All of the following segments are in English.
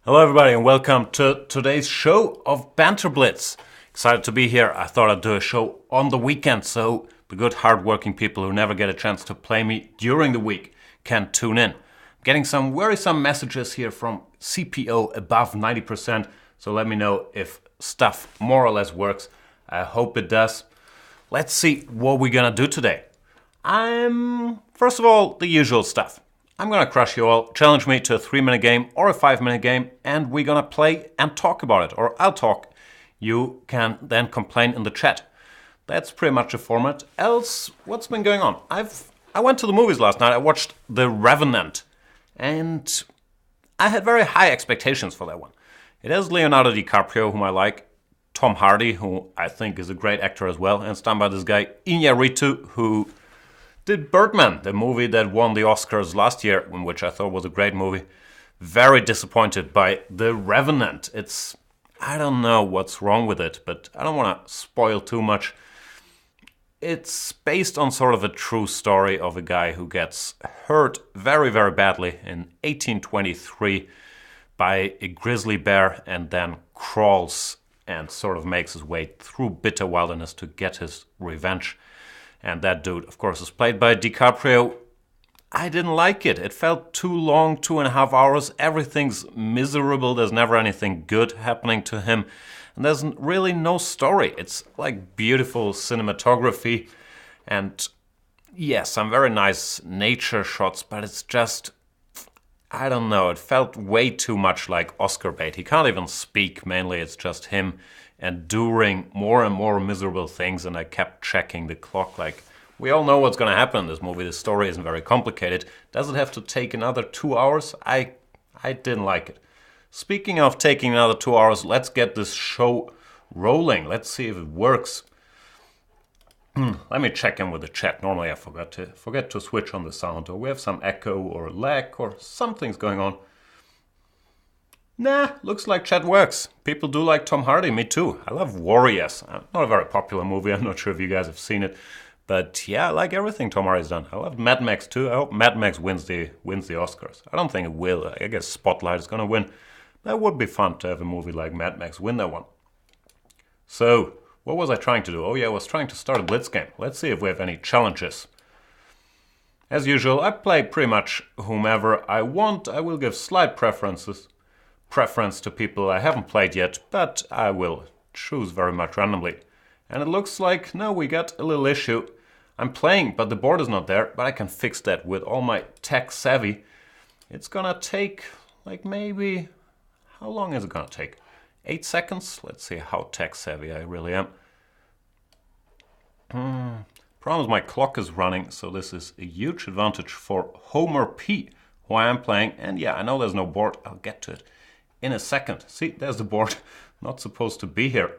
Hello everybody and welcome to today's show of Banter Blitz. Excited to be here. I thought I'd do a show on the weekend so the good hard-working people who never get a chance to play me during the week can tune in. I'm getting some worrisome messages here from CPO above 90%, so let me know if stuff more or less works. I hope it does. Let's see what we're gonna do today. First of all, the usual stuff. I'm gonna crush you all, challenge me to a 3-minute game or a 5-minute game, and we're gonna play and talk about it. Or I'll talk. You can then complain in the chat. That's pretty much the format. Else, what's been going on? I went to the movies last night. I watched The Revenant, and I had very high expectations for that one. It has Leonardo DiCaprio, whom I like, Tom Hardy, who I think is a great actor as well, and it's done by this guy Iñárritu, who did Birdman, the movie that won the Oscars last year, which I thought was a great movie. Very disappointed by The Revenant. I don't know what's wrong with it, but I don't want to spoil too much. It's based on sort of a true story of a guy who gets hurt very, very badly in 1823 by a grizzly bear and then crawls and sort of makes his way through bitter wilderness to get his revenge. And that dude, of course, is played by DiCaprio. I didn't like it. It felt too long, 2.5 hours. Everything's miserable. There's never anything good happening to him. And there's really no story. It's like beautiful cinematography and, yes, some very nice nature shots, but it's just, I don't know. It felt way too much like Oscar bait. He can't even speak. Mainly, it's just him enduring more and more miserable things, and I kept checking the clock. Like, we all know what's going to happen in this movie. The story isn't very complicated. Does it have to take another 2 hours? I didn't like it. Speaking of taking another 2 hours, let's get this show rolling. Let's see if it works. Let me check in with the chat. Normally I forget to switch on the sound, or we have some echo or lag or something's going on. Nah, looks like chat works. People do like Tom Hardy, me too. I love Warriors. Not a very popular movie, I'm not sure if you guys have seen it. But yeah, I like everything Tom Hardy's done. I love Mad Max too. I hope Mad Max wins the Oscars. I don't think it will. I guess Spotlight is gonna win. That would be fun to have a movie like Mad Max win that one. So, what was I trying to do? Oh yeah, I was trying to start a Blitz game. Let's see if we have any challenges. As usual, I play pretty much whomever I want. I will give slight preference to people I haven't played yet, but I will choose very much randomly. And it looks like, no, we got a little issue. I'm playing, but the board is not there, but I can fix that with all my tech savvy. It's gonna take, like maybe, how long is it gonna take? 8 seconds? Let's see how tech savvy I really am. Problem is my clock is running, so this is a huge advantage for Homer P, who I am playing. And yeah, I know there's no board, I'll get to it in a second. See, there's the board. Not supposed to be here.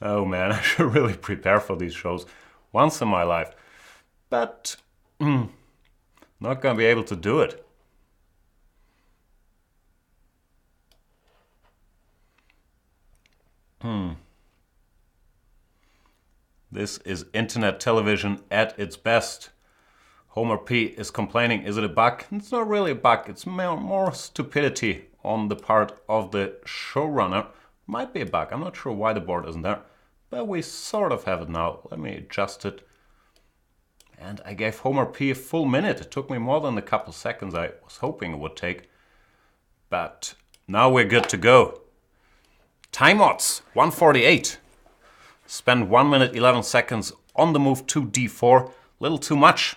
Oh man, I should really prepare for these shows once in my life. But, not gonna be able to do it. This is internet television at its best. Homer P is complaining, is it a bug? It's not really a bug, it's more stupidity on the part of the showrunner. Might be a bug, I'm not sure why the board isn't there, but we sort of have it now. Let me adjust it. And I gave Homer P a full minute. It took me more than a couple seconds I was hoping it would take. But now we're good to go. Time odds, 148. Spend 1 minute 11 seconds on the move to d4. Little too much.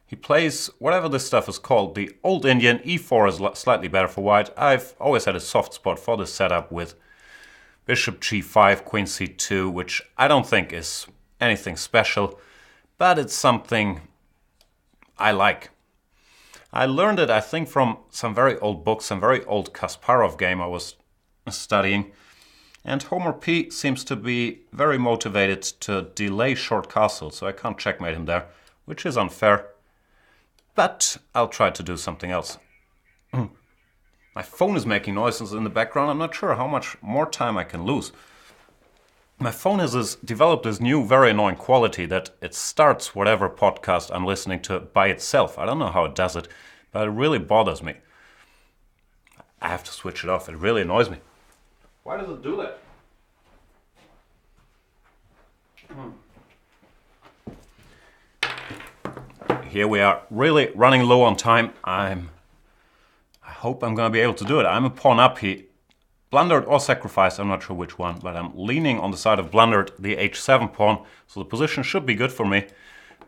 He plays whatever this stuff is called, the Old Indian. e4 is slightly better for white. I've always had a soft spot for this setup with Bishop g5, Queen c2, which I don't think is anything special, but it's something I like. I learned it, I think, from some very old books, some very old Kasparov game I was studying. And Homer P seems to be very motivated to delay short castle, so I can't checkmate him there, which is unfair. But I'll try to do something else. My phone is making noises in the background. I'm not sure how much more time I can lose. My phone has developed this new, very annoying quality that it starts whatever podcast I'm listening to by itself. I don't know how it does it, but it really bothers me. I have to switch it off. It really annoys me. Why does it do that? Here we are, really running low on time. I hope I'm going to be able to do it. I'm a pawn up here. Blundered or sacrificed, I'm not sure which one, but I'm leaning on the side of blundered, the h7 pawn, so the position should be good for me.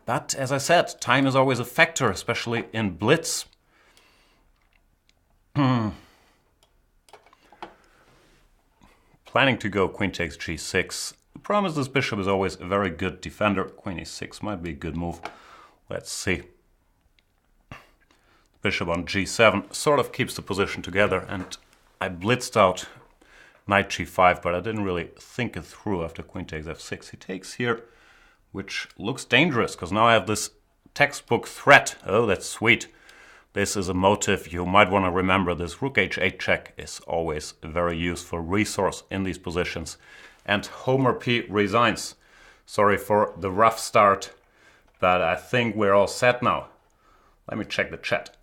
But as I said, time is always a factor, especially in blitz. Planning to go queen takes g6. The problem is this bishop is always a very good defender. Queen e6 might be a good move. Let's see. Bishop on g7 sort of keeps the position together, and I blitzed out knight g5, but I didn't really think it through after queen takes f6. He takes here, which looks dangerous, because now I have this textbook threat. Oh, that's sweet. This is a motive you might want to remember. This rook h8 check is always a very useful resource in these positions. And Homer P resigns. Sorry for the rough start, but I think we're all set now. Let me check the chat.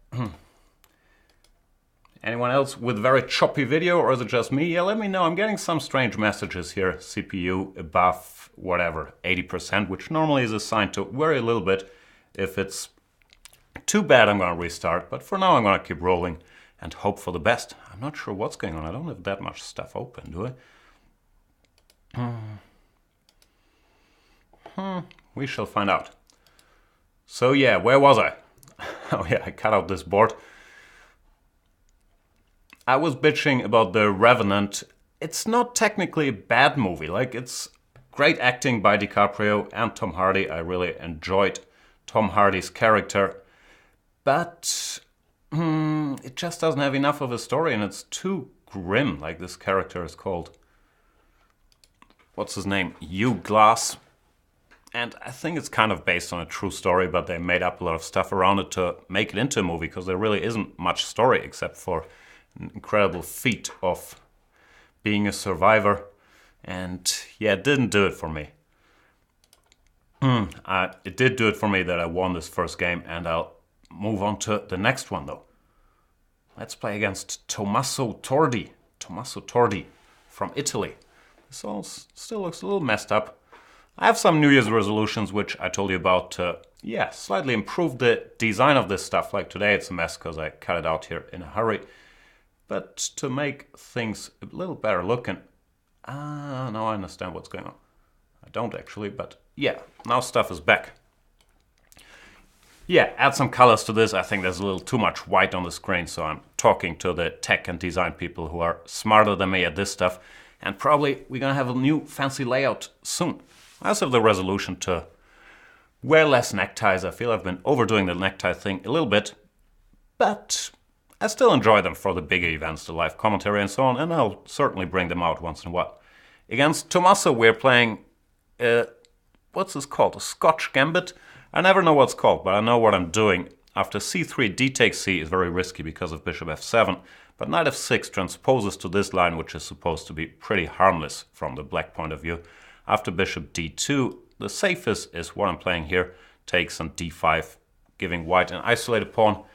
Anyone else with very choppy video, or is it just me? Yeah, let me know. I'm getting some strange messages here. CPU above, whatever, 80%, which normally is assigned to very little bit. If it's too bad, I'm going to restart. But for now, I'm going to keep rolling and hope for the best. I'm not sure what's going on. I don't have that much stuff open, do I? We shall find out. So yeah, where was I? Oh yeah, I cut out this board. I was bitching about The Revenant. It's not technically a bad movie. Like, it's great acting by DiCaprio and Tom Hardy. I really enjoyed Tom Hardy's character. But it just doesn't have enough of a story, and it's too grim. Like, this character is called, what's his name? Hugh Glass. And I think it's kind of based on a true story, but they made up a lot of stuff around it to make it into a movie, because there really isn't much story except for an incredible feat of being a survivor. And yeah, it didn't do it for me. It did do it for me that I won this first game, and I'll move on to the next one though. Let's play against Tommaso Tordi. Tommaso Tordi from Italy. This all still looks a little messed up. I have some New Year's resolutions, which I told you about to, yeah, slightly improve the design of this stuff. Like today it's a mess because I cut it out here in a hurry. But to make things a little better looking, now I understand what's going on. I don't actually, but yeah, now stuff is back. Yeah, add some colors to this. I think there's a little too much white on the screen, so I'm talking to the tech and design people who are smarter than me at this stuff. And probably we're gonna have a new fancy layout soon. I also have the resolution to wear less neckties. I feel I've been overdoing the necktie thing a little bit, but I still enjoy them for the bigger events, the live commentary and so on, and I'll certainly bring them out once in a while. Against Tommaso, we're playing, what's this called? A Scotch Gambit? I never know what's called, but I know what I'm doing. After c3, d takes c is very risky because of bishop f7, but knight f6 transposes to this line, which is supposed to be pretty harmless from the black point of view. After bishop d2, the safest is what I'm playing here, takes on d5, giving white an isolated pawn.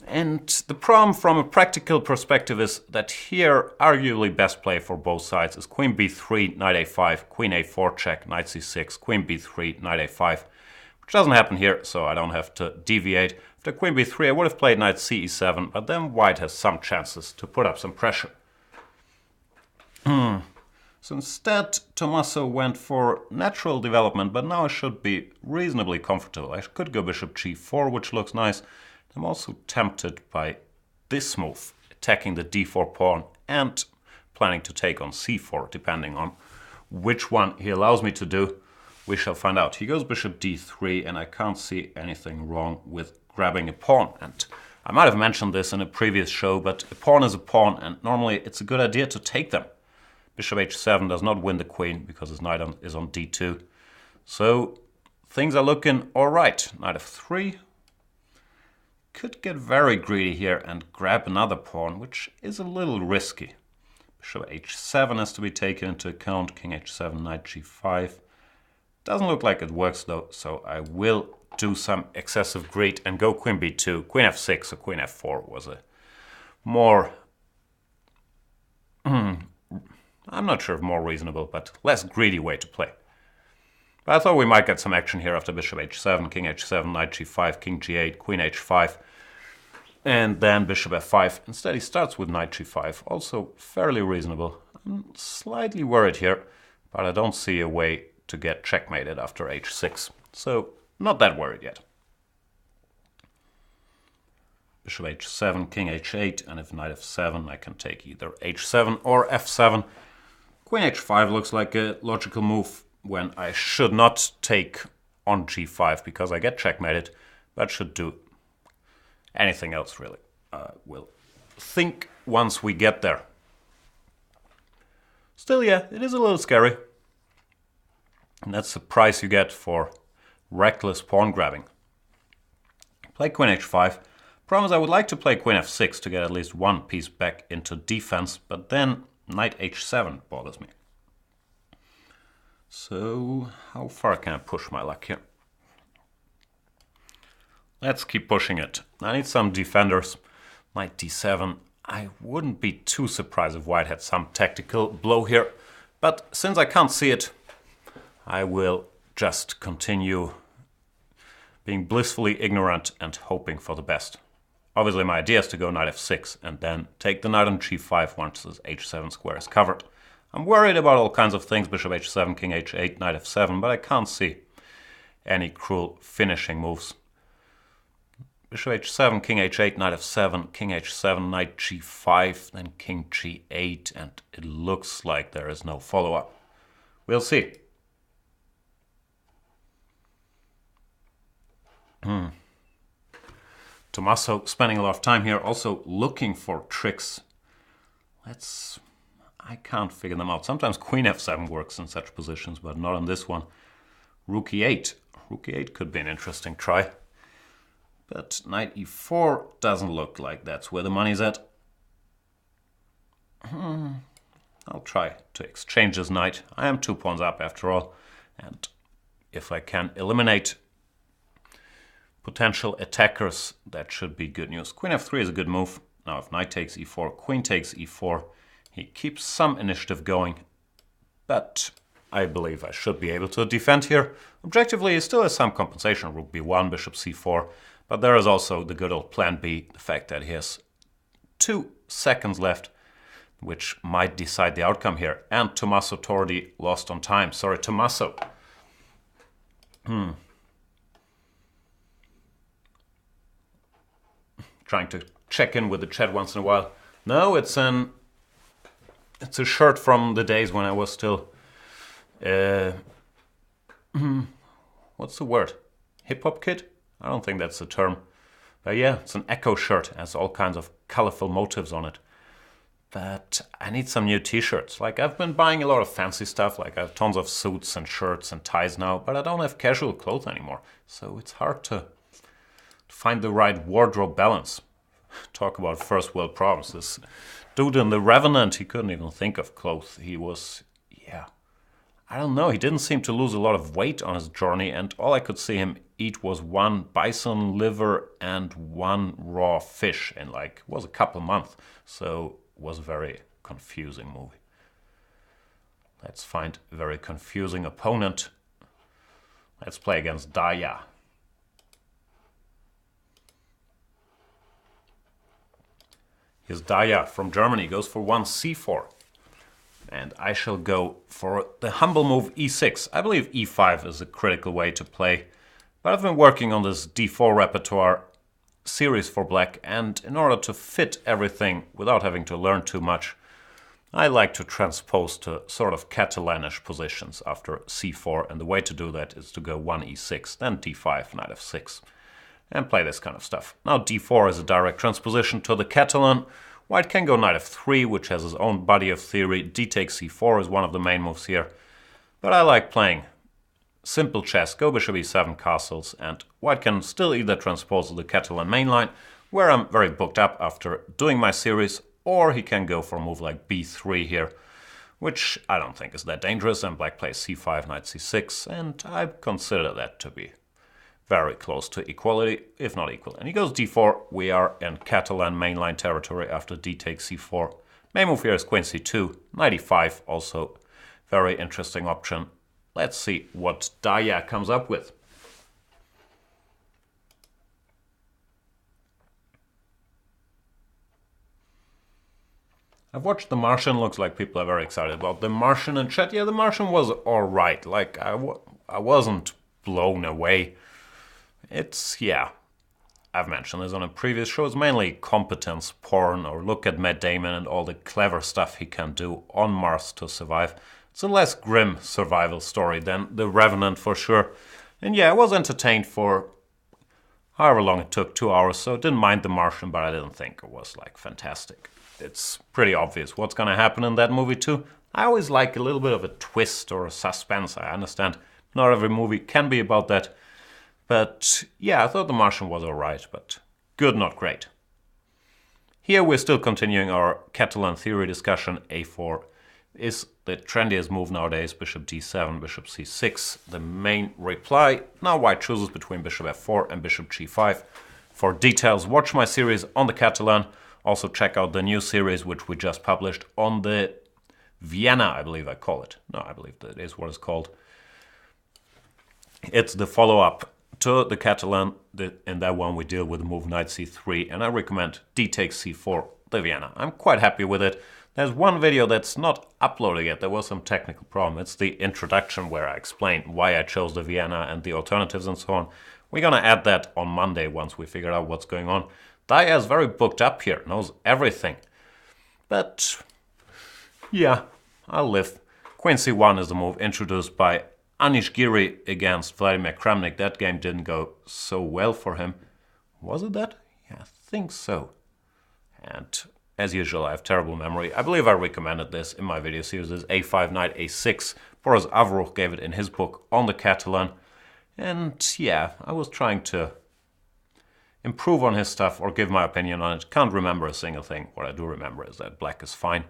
And the problem from a practical perspective is that here, arguably best play for both sides is queen b3, knight a5, queen a4 check, knight c6, queen b3, knight a5, which doesn't happen here, so I don't have to deviate. After queen b3, I would have played knight ce7, but then white has some chances to put up some pressure. So instead, Tommaso went for natural development, but now I should be reasonably comfortable. I could go bishop g4, which looks nice. I'm also tempted by this move, attacking the d4 pawn and planning to take on c4, depending on which one he allows me to do. We shall find out. He goes bishop d3, and I can't see anything wrong with grabbing a pawn. And I might have mentioned this in a previous show, but a pawn is a pawn, and normally it's a good idea to take them. Bishop h7 does not win the queen because his knight is on d2. So things are looking all right. Knight f3. Could get very greedy here and grab another pawn, which is a little risky. Bishop h7 has to be taken into account. King h7, knight g5. Doesn't look like it works though, so I will do some excessive greed and go queen b2. Queen f6 or queen f4 was a more I'm not sure if more reasonable, but less greedy way to play. But I thought we might get some action here after bishop h7, king h7, knight g5, king g8, queen h5, and then bishop f5. Instead he starts with knight g5, also fairly reasonable. I'm slightly worried here, but I don't see a way to get checkmated after h6, so not that worried yet. Bishop h7, king h8, and if knight f7 I can take either h7 or f7. Queen h5 looks like a logical move when I should not take on g5 because I get checkmated, but should do anything else really. We'll think once we get there. Still, yeah, it is a little scary. And that's the price you get for reckless pawn grabbing. Play queen h5. Promise I would like to play queen f6 to get at least one piece back into defense, but then knight h7 bothers me. So how far can I push my luck here? Let's keep pushing it. I need some defenders. Knight d7. I wouldn't be too surprised if white had some tactical blow here, but since I can't see it, I will just continue being blissfully ignorant and hoping for the best. Obviously my idea is to go knight f6 and then take the knight on g5 once this h7 square is covered. I'm worried about all kinds of things, bishop h7, king h8, knight f7, but I can't see any cruel finishing moves. Bishop h7, king h8, knight f7, king h7, knight g5, then king g8, and it looks like there is no follow-up. We'll see. Tommaso spending a lot of time here, also looking for tricks. I can't figure them out. Sometimes queen f7 works in such positions, but not on this one. Rook e8. Rook e8 could be an interesting try. But knight e4 doesn't look like that's where the money's at. I'll try to exchange his knight. I am 2 pawns up after all. And if I can eliminate potential attackers, that should be good news. Queen f3 is a good move. Now if knight takes e4, queen takes e4, he keeps some initiative going. But I believe I should be able to defend here. Objectively, he still has some compensation. Rook b1, bishop c4. But there is also the good old plan B, the fact that he has 2 seconds left, which might decide the outcome here. And Tommaso Tordi lost on time. Sorry, Tommaso. Trying to check in with the chat once in a while. No, it's a shirt from the days when I was still... what's the word? Hip-hop kid? I don't think that's the term. But yeah, it's an Echo shirt. It has all kinds of colorful motifs on it. But I need some new t-shirts. Like, I've been buying a lot of fancy stuff. Like, I have tons of suits and shirts and ties now. But I don't have casual clothes anymore. So it's hard to find the right wardrobe balance. Talk about first world problems. This dude in The Revenant, he couldn't even think of clothes. He was, I don't know. He didn't seem to lose a lot of weight on his journey. And all I could see him eat was 1 bison liver and 1 raw fish in was a couple months. So it was a very confusing movie. Let's find a very confusing opponent. Let's play against Daya. Here's Daya from Germany, goes for 1 c4. And I shall go for the humble move e6. I believe e5 is a critical way to play. But I've been working on this d4 repertoire series for black, and in order to fit everything without having to learn too much, I like to transpose to sort of Catalanish positions after c4, and the way to do that is to go 1 e6, then d5, knight f6, and play this kind of stuff. Now d4 is a direct transposition to the Catalan. White can go knight f3, which has his own body of theory. D takes c4 is one of the main moves here. But I like playing simple chess, go bishop e7 castles, and white can still either transpose to the Catalan mainline, where I'm very booked up after doing my series, or he can go for a move like b3 here, which I don't think is that dangerous, and black plays c5, knight c6, and I consider that to be very close to equality, if not equal. And he goes d4, we are in Catalan mainline territory after d takes c4, Main move here is queen c2, knight e5, also very interesting option. Let's see what Daya comes up with. I've watched The Martian, looks like people are very excited about The Martian in chat. Yeah, The Martian was alright, like I wasn't blown away. It's, yeah, I've mentioned this on a previous show, it's mainly competence porn, or look at Matt Damon and all the clever stuff he can do on Mars to survive. It's a less grim survival story than The Revenant for sure. And yeah, I was entertained for however long it took, 2 hours, so didn't mind The Martian, but I didn't think it was like fantastic. It's pretty obvious what's gonna happen in that movie too. I always like a little bit of a twist or a suspense. I understand not every movie can be about that. But yeah, I thought The Martian was alright, but good, not great. Here we're still continuing our Catalan theory discussion. A4 is the trendiest move nowadays. Bishop d7, bishop c6. The main reply. Now white chooses between bishop f4 and bishop g5. For details, watch my series on the Catalan. Also check out the new series which we just published on the Vienna, I believe I call it. No, I believe that is what it's called. It's the follow-up to the Catalan. In that one we deal with the move knight c3, and I recommend d takes c4, the Vienna. I'm quite happy with it. There's one video that's not uploaded yet. There was some technical problem. It's the introduction where I explain why I chose the Vienna and the alternatives and so on. We're gonna add that on Monday once we figure out what's going on. Daya is very booked up here, knows everything. But yeah, I'll live. Queen c1 is the move introduced by Anish Giri against Vladimir Kramnik. That game didn't go so well for him. Was it that? Yeah, I think so. And as usual, I have terrible memory. I believe I recommended this in my video series. A5, knight a6. Boris Avruch gave it in his book on the Catalan. And yeah, I was trying to improve on his stuff or give my opinion on it. Can't remember a single thing. What I do remember is that black is fine.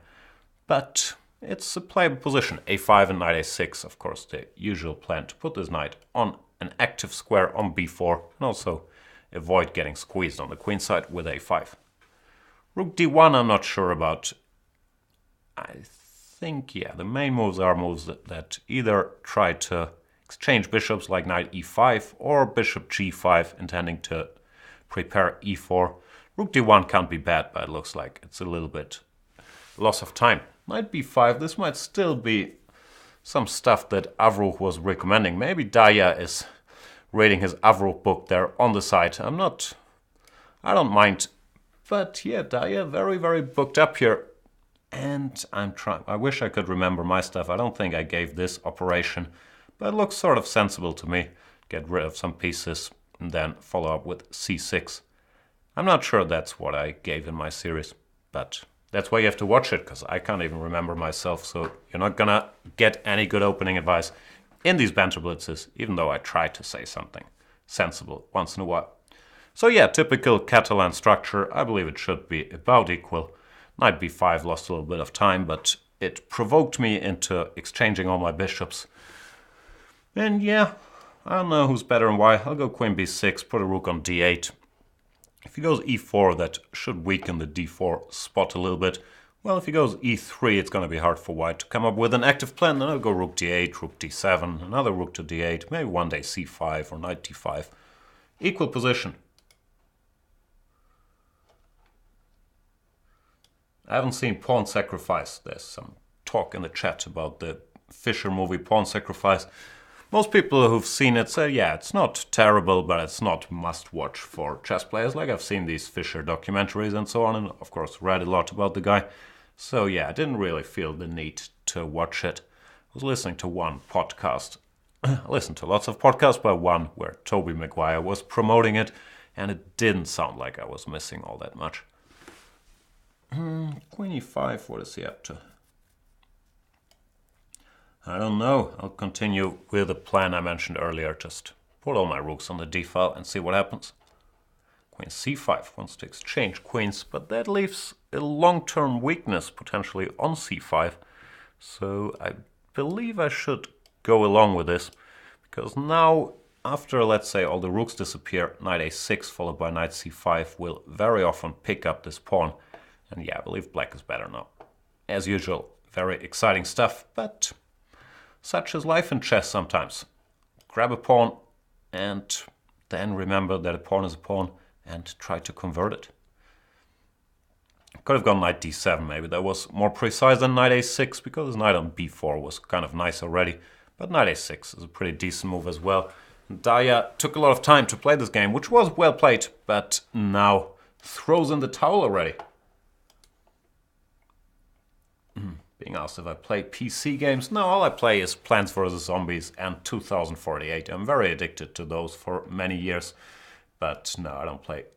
But it's a playable position. A5 and knight a6, of course, the usual plan to put this knight on an active square on b4 and also avoid getting squeezed on the queen side with a5. Rook d1 I'm not sure about. I think, yeah, the main moves are moves that either try to exchange bishops like knight e5 or bishop g5 intending to prepare e4. Rook d1 can't be bad, but it looks like it's a little bit loss of time. Knight b5, this might still be some stuff that Avruch was recommending. Maybe Daya is reading his Avruch book there on the side. I don't mind. But yeah, Daya very, very booked up here. And I wish I could remember my stuff. I don't think I gave this operation, but it looks sort of sensible to me. Get rid of some pieces and then follow up with c6. I'm not sure that's what I gave in my series, but that's why you have to watch it, because I can't even remember myself, so you're not gonna get any good opening advice in these Banter Blitzes, even though I try to say something sensible once in a while. So yeah, typical Catalan structure. I believe it should be about equal. Knight b5 lost a little bit of time, but it provoked me into exchanging all my bishops. And yeah, I don't know who's better and why. I'll go queen b6, put a rook on d8. If he goes e4, that should weaken the d4 spot a little bit. Well, if he goes e3, it's going to be hard for white to come up with an active plan. Then I'll go rook d8, rook d7, another rook to d8, maybe one day c5 or knight d5. Equal position. I haven't seen Pawn Sacrifice. There's some talk in the chat about the Fischer movie Pawn Sacrifice. Most people who've seen it say, yeah, it's not terrible, but it's not must-watch for chess players. Like, I've seen these Fischer documentaries and so on, and of course read a lot about the guy. So yeah, I didn't really feel the need to watch it. I was listening to one podcast. I listened to lots of podcasts, but one where Toby Maguire was promoting it, and it didn't sound like I was missing all that much. Queen e5, what is he up to? I don't know. I'll continue with the plan I mentioned earlier. Just put all my rooks on the d-file and see what happens. Queen c5 wants to exchange queens, but that leaves a long-term weakness potentially on c5. So I believe I should go along with this, because now, after, let's say, all the rooks disappear, knight a6 followed by knight c5 will very often pick up this pawn. And yeah, I believe black is better now. as usual, very exciting stuff, but such is life in chess sometimes. Grab a pawn and then remember that a pawn is a pawn and try to convert it. Could have gone knight d7 maybe. That was more precise than knight a6 because his knight on b4 was kind of nice already. But knight a6 is a pretty decent move as well. Daya took a lot of time to play this game, which was well played, but now throws in the towel already. Being asked if I play PC games. No, all I play is Plants vs. Zombies and 2048. I'm very addicted to those for many years. But no, I don't play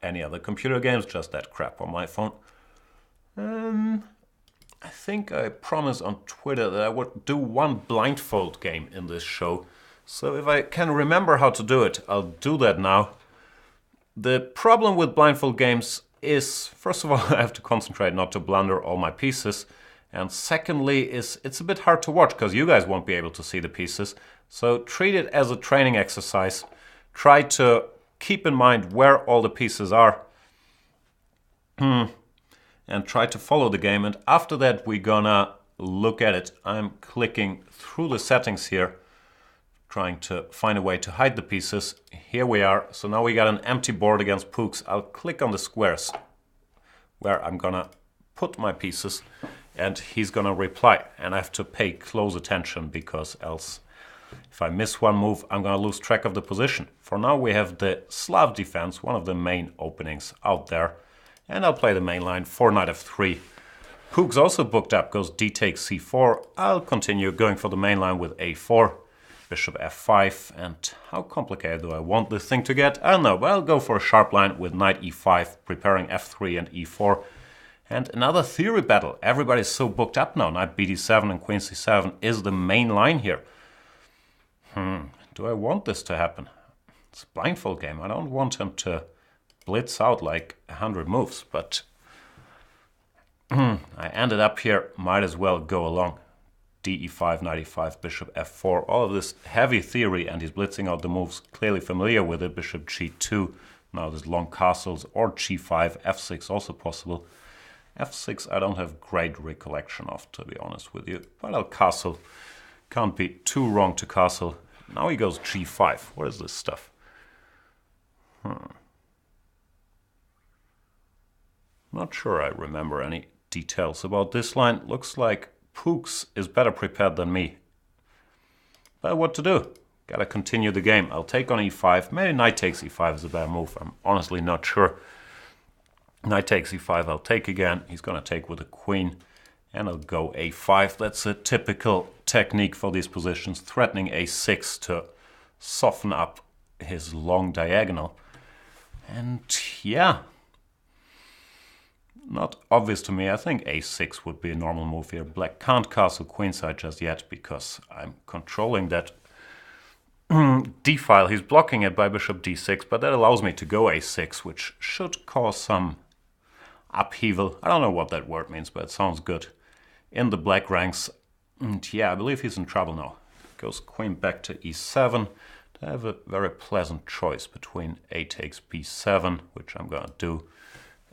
any other computer games, just that crap on my phone. I think I promised on Twitter that I would do one blindfold game in this show. So if I can remember how to do it, I'll do that now. The problem with blindfold games is, first of all, I have to concentrate not to blunder all my pieces. And secondly, it's a bit hard to watch because you guys won't be able to see the pieces. So treat it as a training exercise. Try to keep in mind where all the pieces are. And try to follow the game. And after that, we're gonna look at it. I'm clicking through the settings here, trying to find a way to hide the pieces. Here we are. So now we got an empty board against Pooks. I'll click on the squares where I'm gonna put my pieces. And he's gonna reply, and I have to pay close attention because else if I miss one move, I'm gonna lose track of the position. For now we have the Slav defense, one of the main openings out there, and I'll play the main line for knight f3. Pook's also booked up, goes d takes c4. I'll continue going for the main line with a4, bishop f5, and how complicated do I want this thing to get? I don't know, but I'll go for a sharp line with knight e5, preparing f3 and e4. And another theory battle. Everybody's so booked up now. Knight bd7 and queen c7 is the main line here. Do I want this to happen? It's a blindfold game. I don't want him to blitz out like 100 moves, but I ended up here. Might as well go along. d e5, knight e5, bishop f4. All of this heavy theory, and he's blitzing out the moves. Clearly familiar with it. Bishop g2. Now there's long castles, or g5, f6 also possible. f6 I don't have great recollection of, to be honest with you. But I'll castle. Can't be too wrong to castle. Now he goes g5. What is this stuff? Not sure I remember any details about this line. Looks like Pooks is better prepared than me. But what to do? Gotta continue the game. I'll take on e5. Maybe knight takes e5 is a better move. I'm honestly not sure. Knight takes e5, I'll take again. He's going to take with a queen. And I'll go a5. That's a typical technique for these positions. Threatening a6 to soften up his long diagonal. And yeah, not obvious to me. I think a6 would be a normal move here. Black can't castle queenside just yet because I'm controlling that d-file. He's blocking it by bishop d6, but that allows me to go a6, which should cause some upheaval. I don't know what that word means, but it sounds good. In the black ranks. And yeah, I believe he's in trouble now. Goes queen back to e7. I have a very pleasant choice between a takes b7, which I'm gonna do,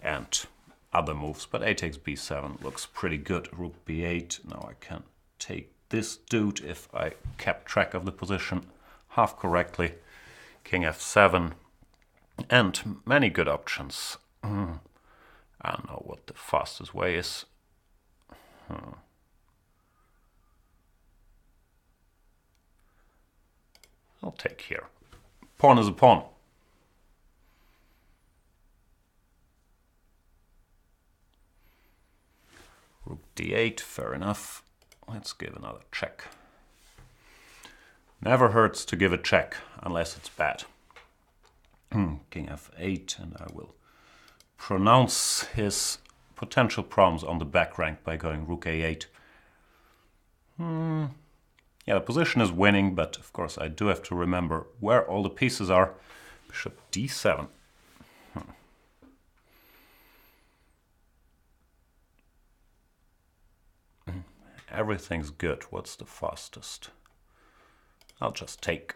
and other moves. But a takes b7 looks pretty good. Rook b8. Now I can take this dude if I kept track of the position half correctly. King f7. And many good options. I don't know what the fastest way is. I'll take here. Pawn is a pawn. Rook d8, fair enough. Let's give another check. Never hurts to give a check, unless it's bad. King f8, and I will pronounce his potential problems on the back rank by going rook a8. Yeah, the position is winning, but of course I do have to remember where all the pieces are. Bishop d7. Everything's good. What's the fastest? I'll just take.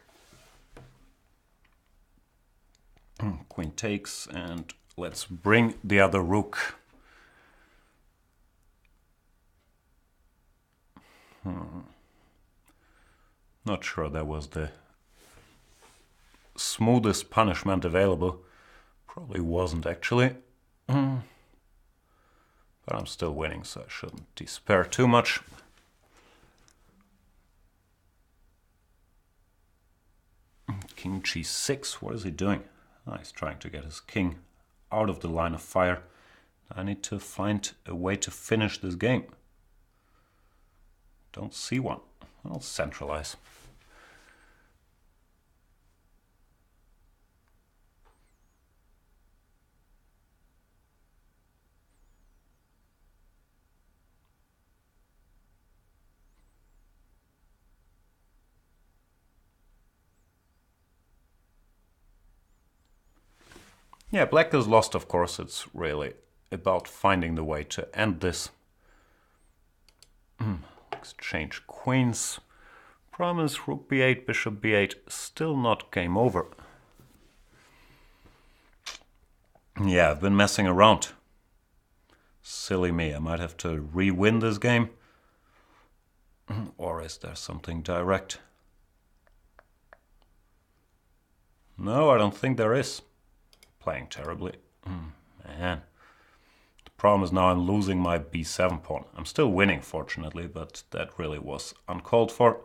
Queen takes, and let's bring the other rook. Not sure that was the smoothest punishment available. Probably wasn't actually. But I'm still winning, so I shouldn't despair too much. King g6, what is he doing? Oh, he's trying to get his king out of the line of fire. I need to find a way to finish this game. Don't see one. I'll centralize. Yeah, black is lost, of course. It's really about finding the way to end this. Exchange queens. Problem is rook b8, bishop b8, still not game over. Yeah, I've been messing around. Silly me, I might have to re-win this game. Or is there something direct? No, I don't think there is. Playing terribly. Man. The problem is now I'm losing my b7 pawn. I'm still winning, fortunately, but that really was uncalled for.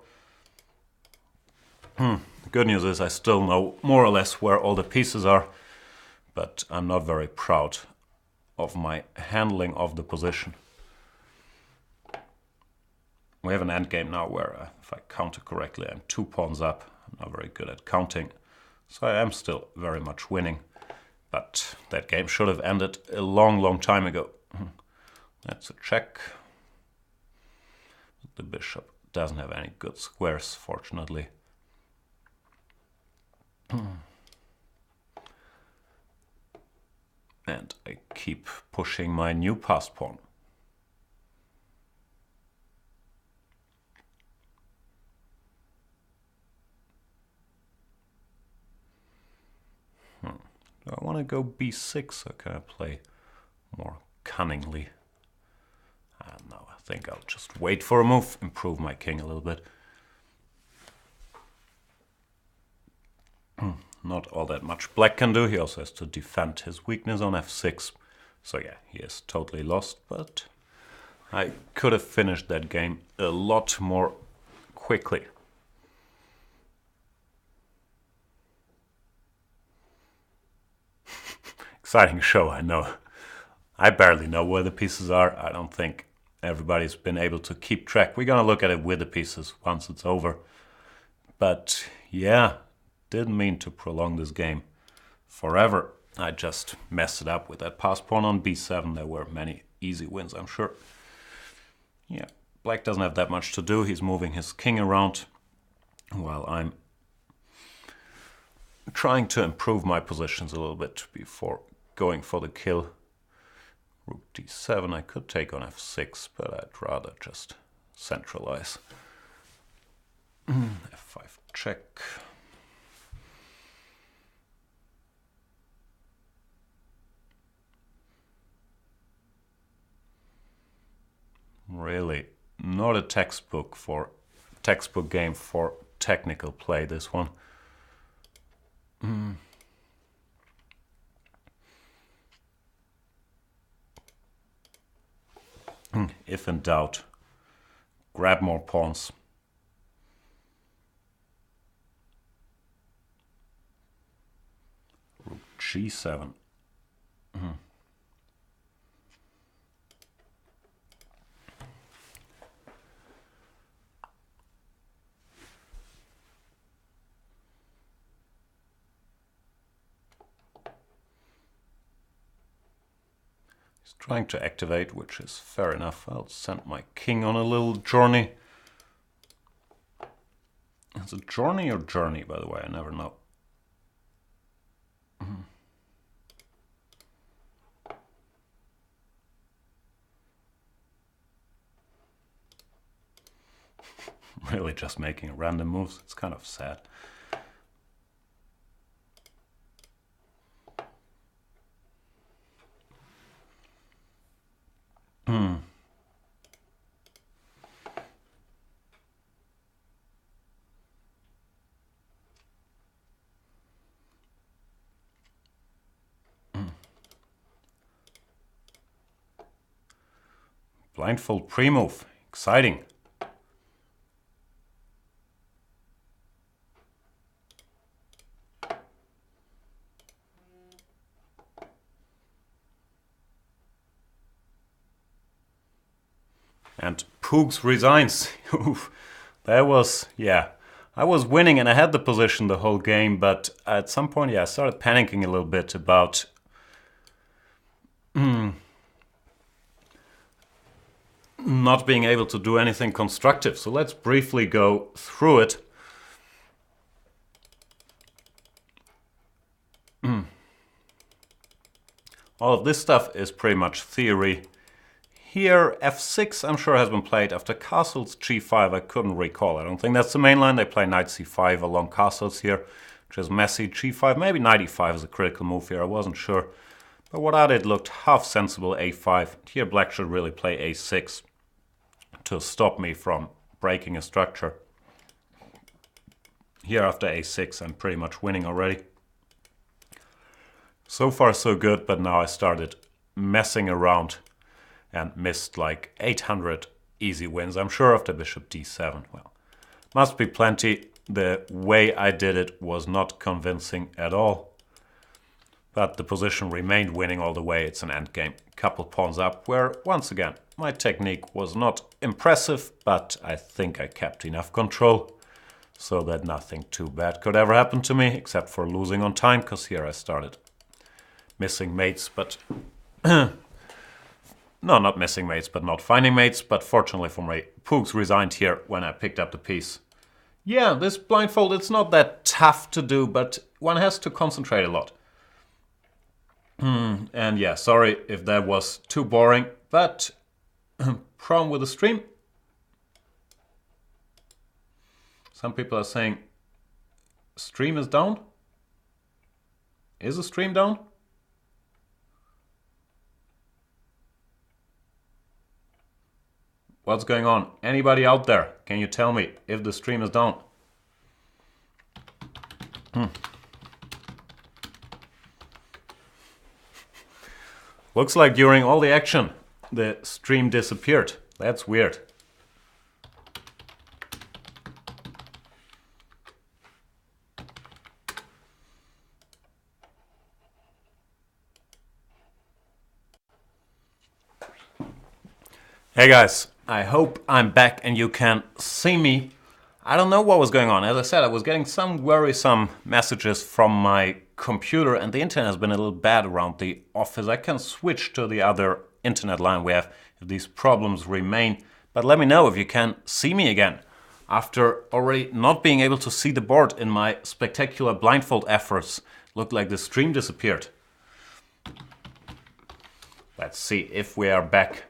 The good news is I still know more or less where all the pieces are, but I'm not very proud of my handling of the position. We have an endgame now where, if I counter correctly, I'm 2 pawns up. I'm not very good at counting, so I am still very much winning. But that game should have ended a long time ago. That's a check. The bishop doesn't have any good squares, fortunately. And I keep pushing my new passed pawn. Do I want to go b6 or can I play more cunningly? I don't know. I think I'll just wait for a move, improve my king a little bit. Not all that much black can do. He also has to defend his weakness on f6. So yeah, he is totally lost, but I could have finished that game a lot more quickly. Exciting show, I know. I barely know where the pieces are. I don't think everybody's been able to keep track. We're gonna look at it with the pieces once it's over. But yeah, didn't mean to prolong this game forever. I just messed it up with that passed pawn on b7. There were many easy wins, I'm sure. Yeah, black doesn't have that much to do. He's moving his king around while I'm trying to improve my positions a little bit before going for the kill. Rook d7, I could take on f6, but I'd rather just centralize. f5 check. Really not a textbook game for technical play, this one. If in doubt, grab more pawns. Rook g7. He's trying to activate, which is fair enough. I'll send my king on a little journey. Is it journey or journey, by the way? I never know. Really just making random moves. It's kind of sad. Blindfold pre-move. Exciting. And Poogs resigns. That was, yeah. I was winning and I had the position the whole game, but at some point, yeah, I started panicking a little bit about not being able to do anything constructive. So let's briefly go through it. All of this stuff is pretty much theory. Here, f6 I'm sure has been played after castles, g5 I couldn't recall. I don't think that's the main line. They play knight c5 along castles here, which is messy. g5, maybe knight e5 is a critical move here, I wasn't sure. But what I did looked half sensible, a5. Here black should really play a6 to stop me from breaking a structure. Here after a6 I'm pretty much winning already. So far so good, but now I started messing around and missed like 800 easy wins. I'm sure after bishop d7. Well, must be plenty. The way I did it was not convincing at all. But the position remained winning all the way. It's an endgame. Couple pawns up, where once again my technique was not impressive, but I think I kept enough control so that nothing too bad could ever happen to me, except for losing on time, because here I started missing mates, but no, not missing mates, but not finding mates. But fortunately for me, Poogs resigned here when I picked up the piece. Yeah, this blindfold, it's not that tough to do, but one has to concentrate a lot. And yeah, sorry if that was too boring, but problem with the stream. Some people are saying stream is down. Is the stream down? What's going on? Anybody out there? Can you tell me if the stream is down? Looks like during all the action, the stream disappeared. That's weird. Hey guys, I hope I'm back and you can see me. I don't know what was going on. As I said, I was getting some worrisome messages from my computer and the internet has been a little bad around the office. I can switch to the other internet line we have if these problems remain. But let me know if you can see me again. After already not being able to see the board in my spectacular blindfold efforts, looked like the stream disappeared. Let's see if we are back.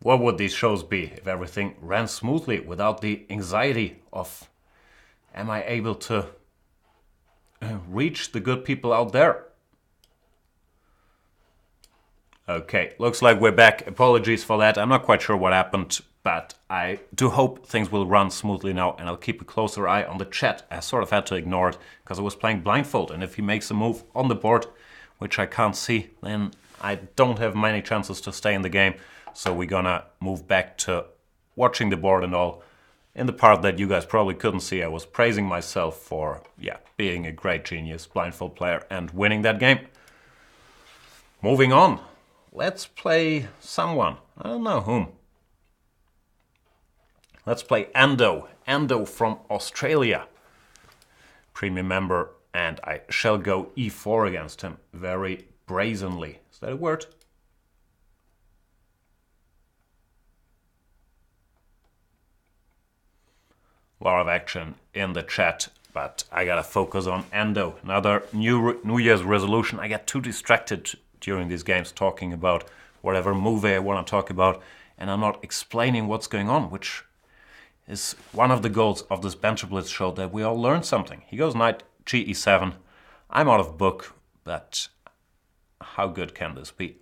What would these shows be if everything ran smoothly without the anxiety of, am I able to reach the good people out there? Okay, looks like we're back. Apologies for that. I'm not quite sure what happened, but I do hope things will run smoothly now, and I'll keep a closer eye on the chat. I sort of had to ignore it because I was playing blindfold, and if he makes a move on the board, which I can't see, then I don't have many chances to stay in the game. So we're gonna move back to watching the board and all. In the part that you guys probably couldn't see, I was praising myself for, being a great genius blindfold player and winning that game. Moving on, let's play someone. I don't know whom. Let's play Ando. Ando from Australia. Premium member, and I shall go e4 against him very brazenly. Is that a word? A lot of action in the chat, but I gotta focus on Ando. Another New Year's resolution. I get too distracted during these games talking about whatever movie I want to talk about, and I'm not explaining what's going on, which is one of the goals of this Banter Blitz show, that we all learn something. He goes knight ge7. I'm out of book, but how good can this be?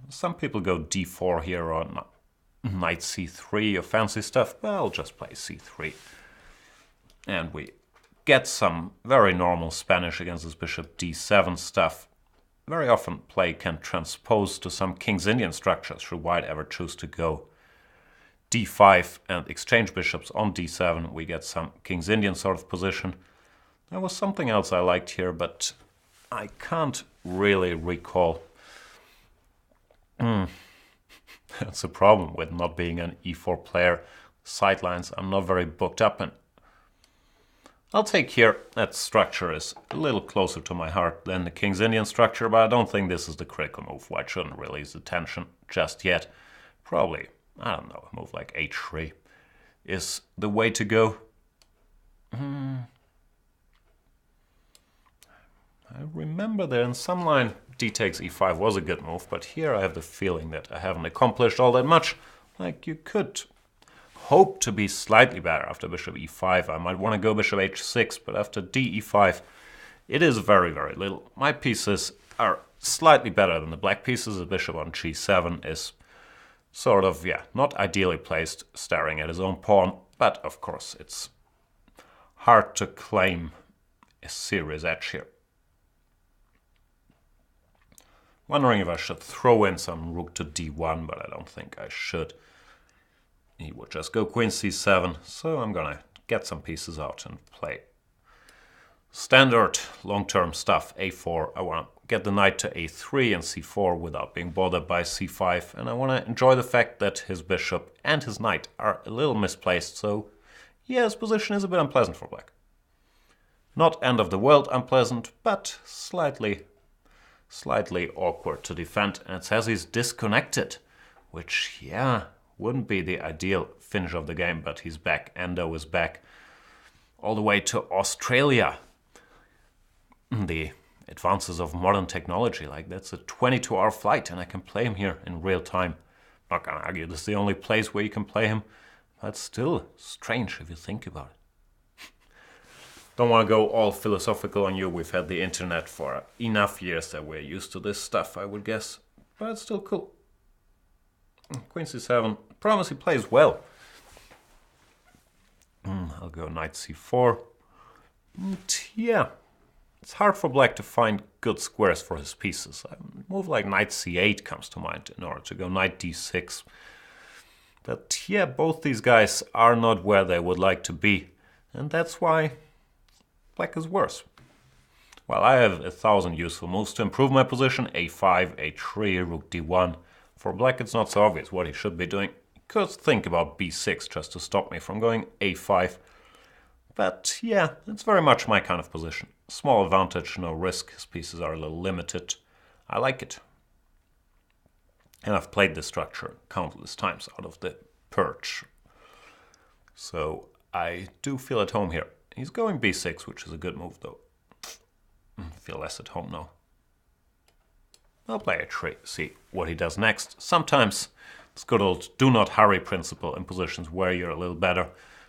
Some people go d4 here or not. Knight c3 or fancy stuff. Well, I'll just play c3. And we get some very normal Spanish against this bishop d7 stuff. very often play can transpose to some King's Indian structures should white ever choose to go d5 and exchange bishops on d7. We get some King's Indian sort of position. There was something else I liked here, but I can't really recall. That's a problem with not being an e4 player. Sidelines I'm not very booked up in. I'll take here. That structure is a little closer to my heart than the King's Indian structure, but I don't think this is the critical move. White shouldn't release attention just yet. Probably, I don't know, a move like h3 is the way to go. I remember there in some line d takes e5 was a good move, but here I have the feeling that I haven't accomplished all that much. Like, you could hope to be slightly better after bishop e5. I might want to go bishop h6, but after d e5 it is very, very little. My pieces are slightly better than the black pieces. The bishop on g7 is sort of, not ideally placed, staring at his own pawn, but of course it's hard to claim a serious edge here. Wondering if I should throw in some rook to d1, but I don't think I should. He would just go queen c7, so I'm gonna get some pieces out and play standard long-term stuff. a4, I want to get the knight to a3 and c4 without being bothered by c5, and I want to enjoy the fact that his bishop and his knight are a little misplaced, so yeah, his position is a bit unpleasant for black. Not end of the world unpleasant, but slightly awkward to defend, and it says he's disconnected, which, wouldn't be the ideal finish of the game, but he's back. Endo is back all the way to Australia. The advances of modern technology, like that's a 22-hour flight and I can play him here in real time. Not gonna argue this is the only place where you can play him, but still strange if you think about it. Don't want to go all philosophical on you. We've had the internet for enough years that we're used to this stuff, I would guess, but it's still cool. Queen c7. Promise he plays well. I'll go knight c4. And it's hard for black to find good squares for his pieces. A move like knight c8 comes to mind in order to go knight d6. But both these guys are not where they would like to be, and that's why black is worse. Well, I have 1,000 useful moves to improve my position. a5, a3, rook d1. For black, it's not so obvious what he should be doing. He could think about b6 just to stop me from going a5. But it's very much my kind of position. Small advantage, no risk. His pieces are a little limited. I like it. And I've played this structure countless times out of the purge. So I do feel at home here. He's going b6, which is a good move, though. I feel less at home now. I'll play a3, see what he does next. Sometimes it's good old do not hurry principle in positions where you're a little better.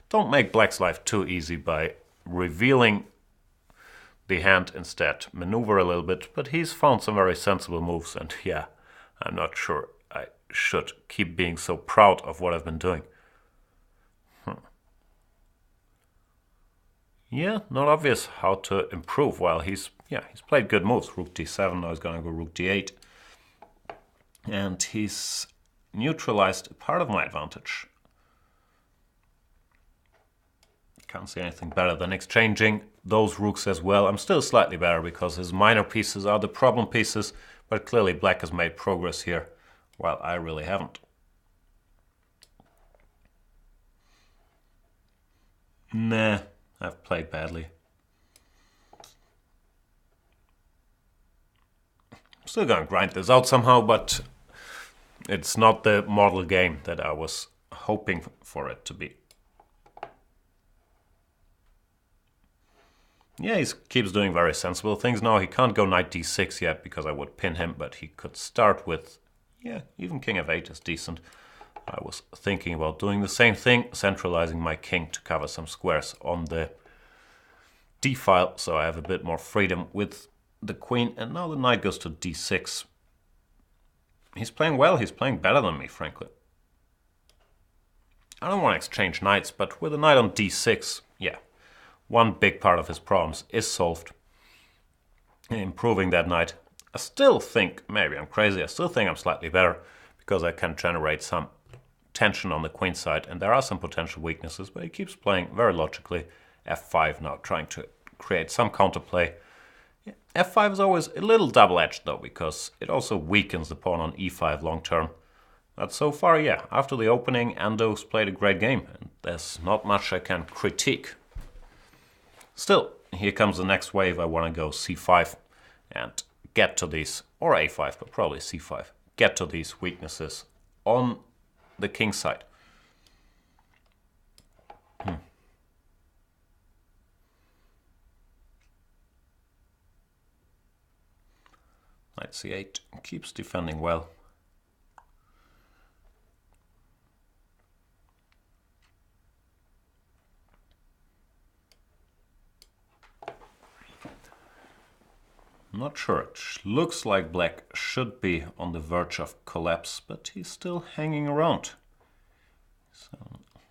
Don't make black's life too easy by revealing the hand instead. Maneuver a little bit, but he's found some very sensible moves, and I'm not sure I should keep being so proud of what I've been doing. Not obvious how to improve. Well, he's played good moves. Rook d7, now he's going to go rook d8. And he's neutralized a part of my advantage. Can't see anything better than exchanging those rooks as well. I'm still slightly better because his minor pieces are the problem pieces, but clearly black has made progress here, while I really haven't. Nah, I've played badly. Still gonna grind this out somehow, but it's not the model game that I was hoping for it to be. He keeps doing very sensible things now. He can't go knight d6 yet because I would pin him, but he could start with, even king f8 is decent. I was thinking about doing the same thing, centralizing my king to cover some squares on the d file, so I have a bit more freedom with the queen. And now the knight goes to d6. He's playing well. He's playing better than me, frankly. I don't want to exchange knights, but with a knight on d6, one big part of his problems is solved. Improving that knight I still think, maybe I'm crazy, I still think I'm slightly better because I can generate some tension on the queen side, and there are some potential weaknesses, but he keeps playing very logically. f5 now, trying to create some counterplay. f5 is always a little double-edged though, because it also weakens the pawn on e5 long term. But so far, yeah, after the opening, Ando's played a great game, and there's not much I can critique. Still, here comes the next wave. I want to go c5 and get to these, or a5, but probably c5, get to these weaknesses on the king side. Knight c8 keeps defending well. Not sure. It looks like black should be on the verge of collapse, but he's still hanging around. So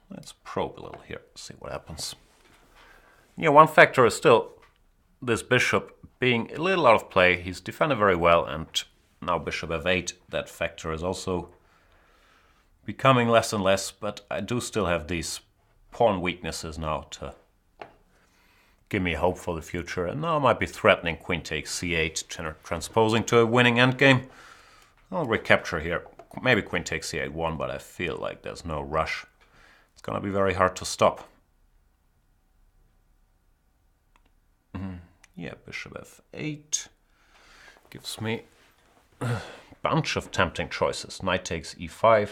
let's probe a little here, see what happens. Yeah, one factor is still this bishop being a little out of play. He's defended very well, and now bishop f8, that factor is also becoming less and less, but I do still have these pawn weaknesses now to give me hope for the future. And now I might be threatening queen takes c8, transposing to a winning endgame. I'll recapture here. Maybe queen takes c8 won, but I feel like there's no rush. It's gonna be very hard to stop. Yeah, bishop f8 gives me a bunch of tempting choices. Knight takes e5.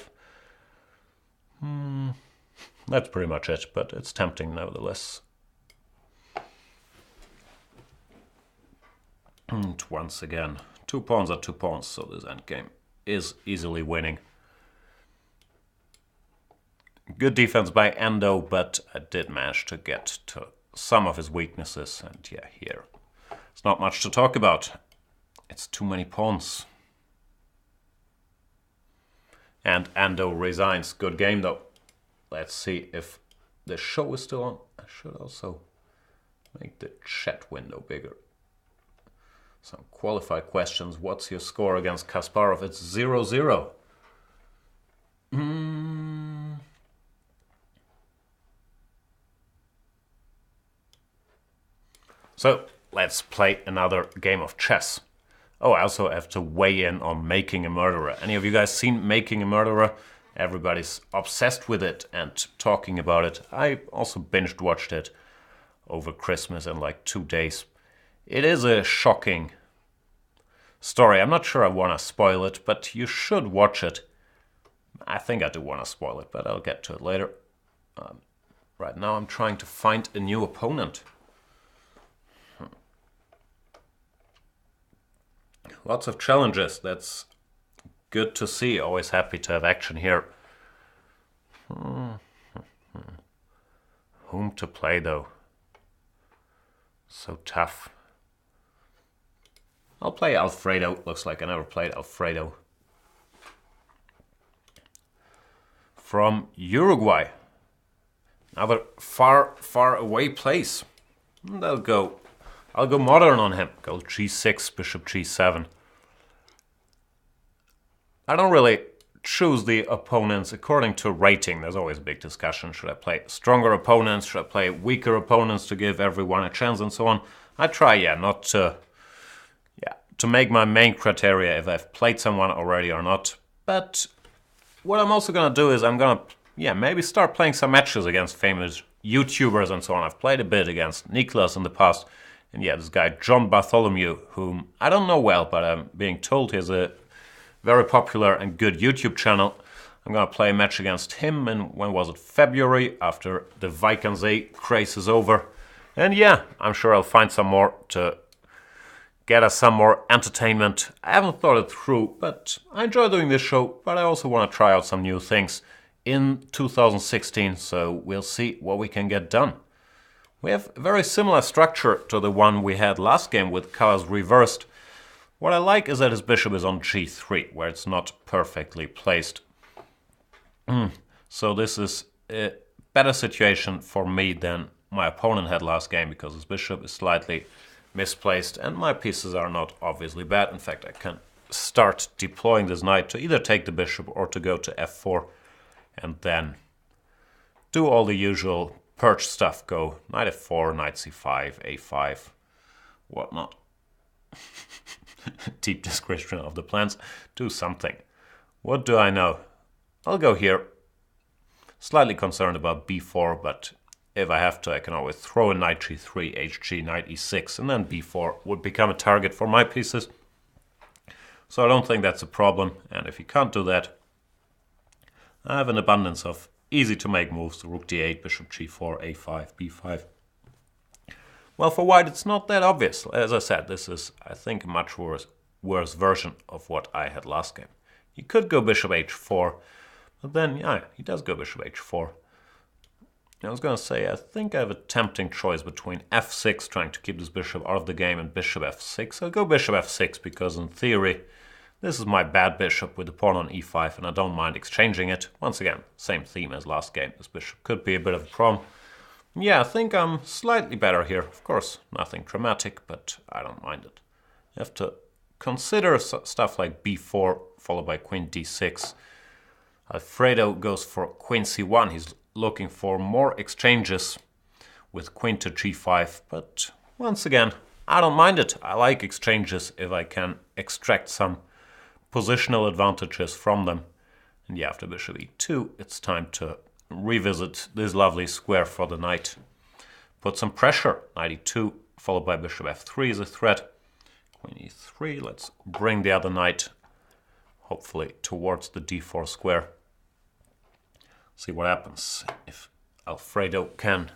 That's pretty much it, but it's tempting nevertheless. And once again, 2 pawns are 2 pawns, so this endgame is easily winning. Good defense by Ando, but I did manage to get to some of his weaknesses, and yeah, here it's not much to talk about. It's too many pawns. And Ando resigns. Good game though. Let's see if the show is still on. I should also make the chat window bigger. Some qualified questions. What's your score against Kasparov? It's 0-0. So let's play another game of chess. Oh, I also have to weigh in on Making a Murderer. Any of you guys seen Making a Murderer? Everybody's obsessed with it and talking about it. I also binge watched it over Christmas in like 2 days. It is a shocking story. I'm not sure I want to spoil it, but you should watch it. I think I do want to spoil it, but I'll get to it later. Right now I'm trying to find a new opponent. Lots of challenges. That's good to see. Always happy to have action here. Whom to play though? So tough. I'll play Alfredo. Looks like I never played Alfredo. From Uruguay. Another far, far away place. And I'll go modern on him. Go g6, bishop g7. I don't really choose the opponents according to rating. There's always a big discussion. Should I play stronger opponents? Should I play weaker opponents to give everyone a chance and so on? I try, not to make my main criteria if I've played someone already or not. But what I'm also going to do is I'm going to, maybe start playing some matches against famous YouTubers and so on. I've played a bit against Niklas in the past. And yeah, this guy John Bartholomew, whom I don't know well, but I'm being told he has a very popular and good YouTube channel. I'm going to play a match against him in, when was it, February, after the Vikings craze is over. And yeah, I'm sure I'll find some more to get us some more entertainment. I haven't thought it through, but I enjoy doing this show, but I also want to try out some new things in 2016, so we'll see what we can get done. We have a very similar structure to the one we had last game with colors reversed. What I like is that his bishop is on g3, where it's not perfectly placed. So this is a better situation for me than my opponent had last game, because his bishop is slightly misplaced, and my pieces are not obviously bad. In fact, I can start deploying this knight to either take the bishop or to go to f4, and then do all the usual perch stuff. Go knight f4, knight c5, a5, whatnot. Deep description of the plans. Do something. What do I know? I'll go here. Slightly concerned about b4, but if I have to, I can always throw a knight g3, hg, knight e6, and then b4 would become a target for my pieces. So I don't think that's a problem, and if you can't do that, I have an abundance of easy to make moves. Rook d8, bishop g4, a5, b5. Well, for white it's not that obvious. As I said, this is, I think, a much worse version of what I had last game. He could go bishop h4, but then, yeah, he does go bishop h4. I was going to say, I think I have a tempting choice between f6, trying to keep this bishop out of the game, and bishop f6. I'll go bishop f6 because, in theory, this is my bad bishop with the pawn on e5, and I don't mind exchanging it. Once again, same theme as last game. This bishop could be a bit of a problem. Yeah, I think I'm slightly better here. Of course, nothing dramatic, but I don't mind it. You have to consider stuff like b4, followed by queen d6. Alfredo goes for queen c1. He's looking for more exchanges with queen to g5, but once again, I don't mind it. I like exchanges if I can extract some positional advantages from them. And yeah, after bishop e2, it's time to revisit this lovely square for the knight. Put some pressure. Knight e2, followed by bishop f3 is a threat. Queen e3, let's bring the other knight, hopefully, towards the d4 square. See what happens if Alfredo can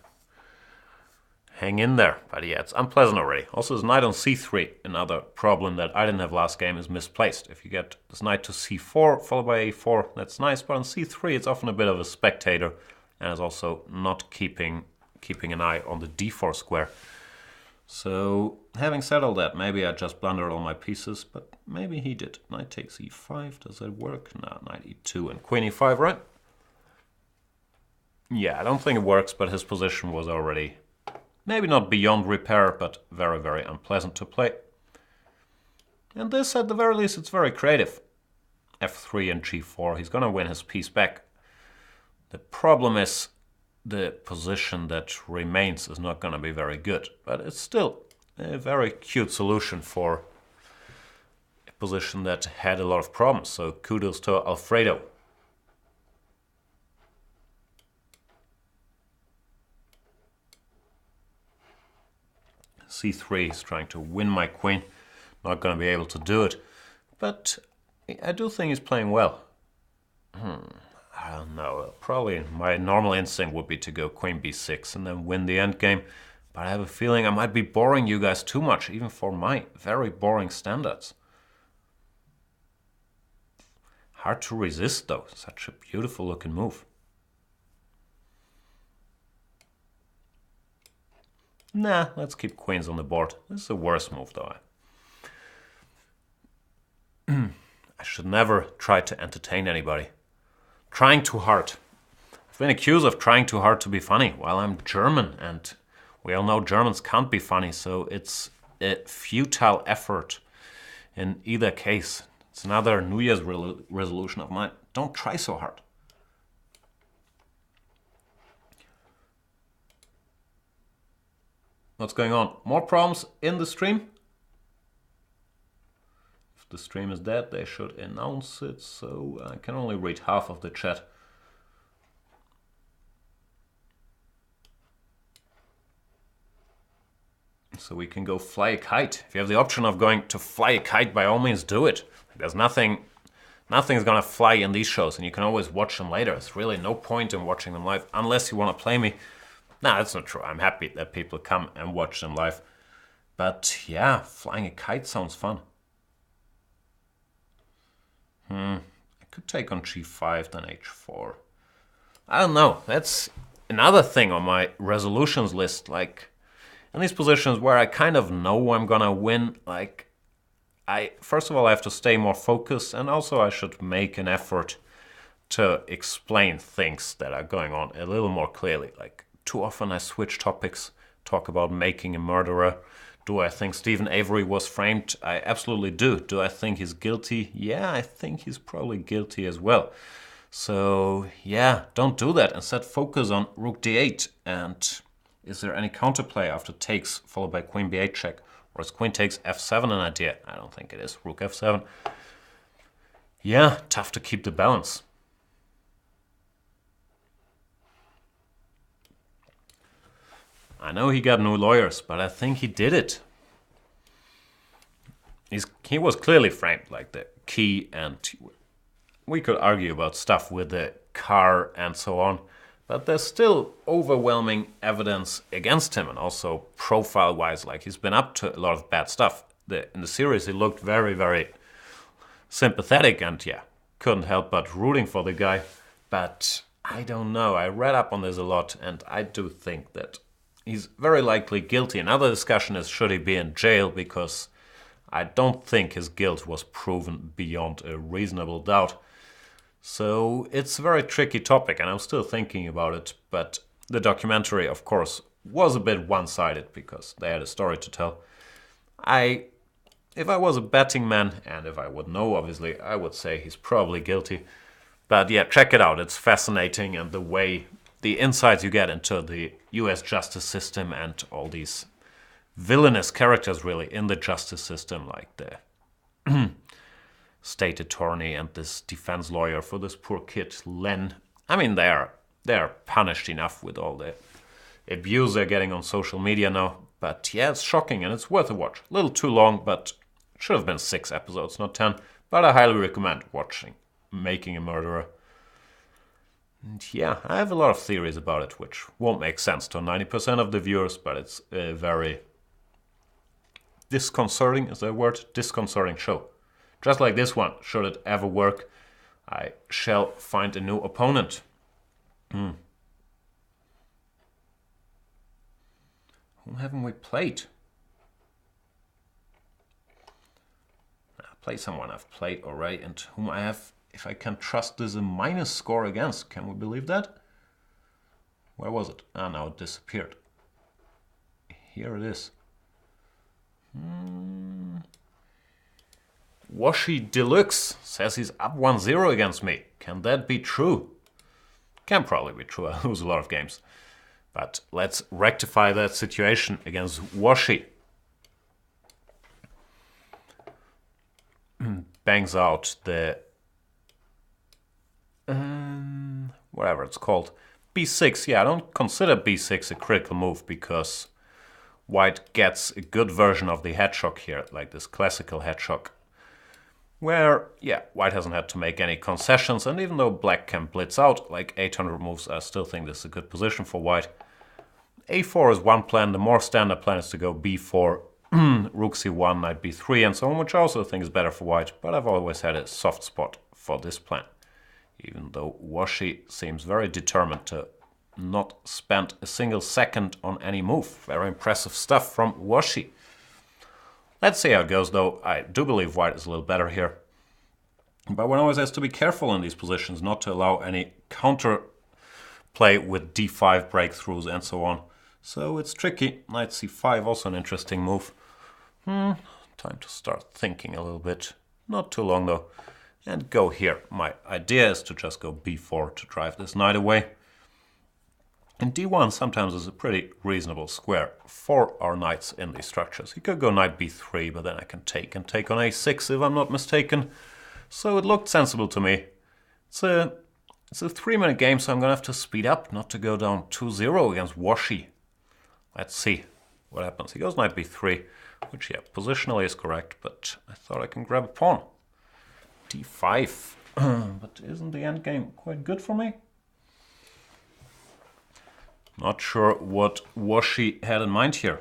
hang in there. But yeah, it's unpleasant already. Also, his knight on c3, another problem that I didn't have last game, is misplaced. If you get this knight to c4, followed by a4, that's nice. But on c3, it's often a bit of a spectator, and is also not keeping an eye on the d4 square. So, having said all that, maybe I just blundered all my pieces, but maybe he did. Knight takes e5, does that work? No, knight e2 and queen e5, right? Yeah, I don't think it works, but his position was already maybe not beyond repair, but very, very unpleasant to play. And this, at the very least, it's very creative. f3 and g4, he's going to win his piece back. The problem is the position that remains is not going to be very good, but it's still a very cute solution for a position that had a lot of problems. So kudos to Alfredo. c3 is trying to win my queen. Not going to be able to do it, but I do think he's playing well. I don't know. Probably my normal instinct would be to go queen b6 and then win the endgame, but I have a feeling I might be boring you guys too much, even for my very boring standards. Hard to resist, though. Such a beautiful looking move. Nah, let's keep queens on the board. This is a worse move, though. I should never try to entertain anybody. Trying too hard. I've been accused of trying too hard to be funny. Well, I'm German, and we all know Germans can't be funny, so it's a futile effort in either case. It's another New Year's resolution of mine. Don't try so hard. What's going on? More problems in the stream? If the stream is dead, they should announce it, so I can only read half of the chat. So we can go fly a kite. If you have the option of going to fly a kite, by all means do it. There's nothing's gonna fly in these shows, and you can always watch them later. There's really no point in watching them live, unless you want to play me. No, that's not true. I'm happy that people come and watch them live. But yeah, flying a kite sounds fun. I could take on g5, then h4. I don't know. That's another thing on my resolutions list. Like, in these positions where I kind of know I'm gonna win, like, first of all, I have to stay more focused, and also I should make an effort to explain things that are going on a little more clearly. Like, too often I switch topics, talk about making a murderer. Do I think Stephen Avery was framed? I absolutely do. Do I think he's guilty? Yeah, I think he's probably guilty as well. So, yeah, don't do that. Instead, focus on rook d8. And is there any counterplay after takes followed by queen b8 check? Or is queen takes f7 an idea? I don't think it is. Rook f7. Yeah, tough to keep the balance. I know he got new lawyers, but I think he did it. He was clearly framed, like the key, and we could argue about stuff with the car and so on, but there's still overwhelming evidence against him, and also profile-wise, like he's been up to a lot of bad stuff. In the series, he looked very, very sympathetic, and yeah, couldn't help but rooting for the guy. But I don't know, I read up on this a lot, and I do think that he's very likely guilty. Another discussion is, should he be in jail, because I don't think his guilt was proven beyond a reasonable doubt. So it's a very tricky topic, and I'm still thinking about it. But the documentary, of course, was a bit one-sided because they had a story to tell. If I was a betting man, and if I would know, obviously, I would say he's probably guilty. But yeah, check it out. It's fascinating, and the insights you get into the US justice system and all these villainous characters really in the justice system, like the state attorney and this defense lawyer for this poor kid, Len. I mean, they're punished enough with all the abuse they're getting on social media now. But yeah, it's shocking and it's worth a watch. A little too long, but it should have been 6 episodes, not 10. But I highly recommend watching Making a Murderer. And yeah, I have a lot of theories about it, which won't make sense to 90% of the viewers, but it's a very disconcerting, is that a word? Disconcerting show. Just like this one, should it ever work, I shall find a new opponent. Whom haven't we played? I'll play someone I've played already and whom I have, if I can trust this, a minus score against. Can we believe that? Where was it? Ah, now it disappeared. Here it is. Washi Deluxe says he's up 1-0 against me. Can that be true? Can probably be true. I lose a lot of games. But let's rectify that situation against Washi. Bangs out the whatever it's called, b6. Yeah, I don't consider b6 a critical move because white gets a good version of the headshock here, like this classical headshock, where, yeah, white hasn't had to make any concessions, and even though black can blitz out like 800 moves, I still think this is a good position for white. a4 is one plan. The more standard plan is to go b4, rook c1, knight b3, and so on, which I also think is better for white, but I've always had a soft spot for this plan, even though Washi seems very determined to not spend a single second on any move. Very impressive stuff from Washi. Let's see how it goes, though. I do believe white is a little better here. But one always has to be careful in these positions, not to allow any counter play with d5 breakthroughs and so on. So it's tricky. Knight c5, also an interesting move. Time to start thinking a little bit. Not too long, though. And go here. My idea is to just go b4 to drive this knight away. And d1 sometimes is a pretty reasonable square for our knights in these structures. He could go knight b3, but then I can take and take on a6 if I'm not mistaken. So it looked sensible to me. It's a 3-minute game, so I'm going to have to speed up, not to go down 2-0 against Washi. Let's see what happens. He goes knight b3, which, yeah, positionally is correct, but I thought I can grab a pawn. d5. But isn't the endgame quite good for me? Not sure what Washi had in mind here.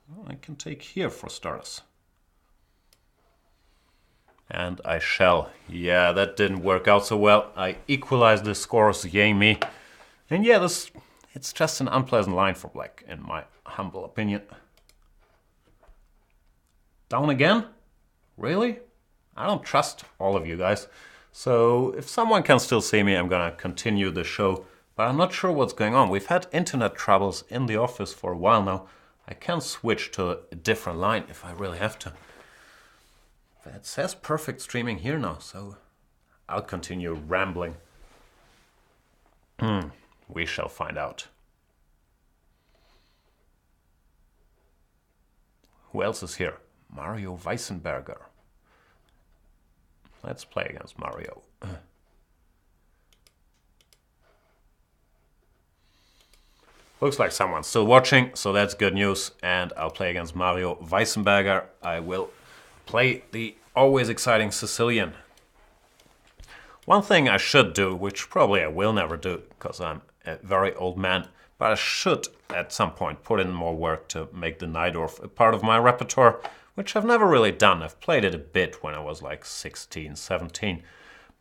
Well, I can take here for starters. And I shall. Yeah, that didn't work out so well. I equalized the scores, yay me. And yeah, it's just an unpleasant line for black, in my humble opinion. Down again? Really? I don't trust all of you guys. So if someone can still see me, I'm gonna continue the show. But I'm not sure what's going on. We've had internet troubles in the office for a while now. I can switch to a different line if I really have to. But it says perfect streaming here now, so I'll continue rambling. We shall find out. Who else is here? Mario Weissenberger. Let's play against Mario. Looks like someone's still watching, so that's good news. And I'll play against Mario Weissenberger. I will play the always exciting Sicilian. One thing I should do, which probably I will never do because I'm a very old man, but I should at some point put in more work to make the Najdorf a part of my repertoire, which I've never really done. I've played it a bit when I was like 16, 17,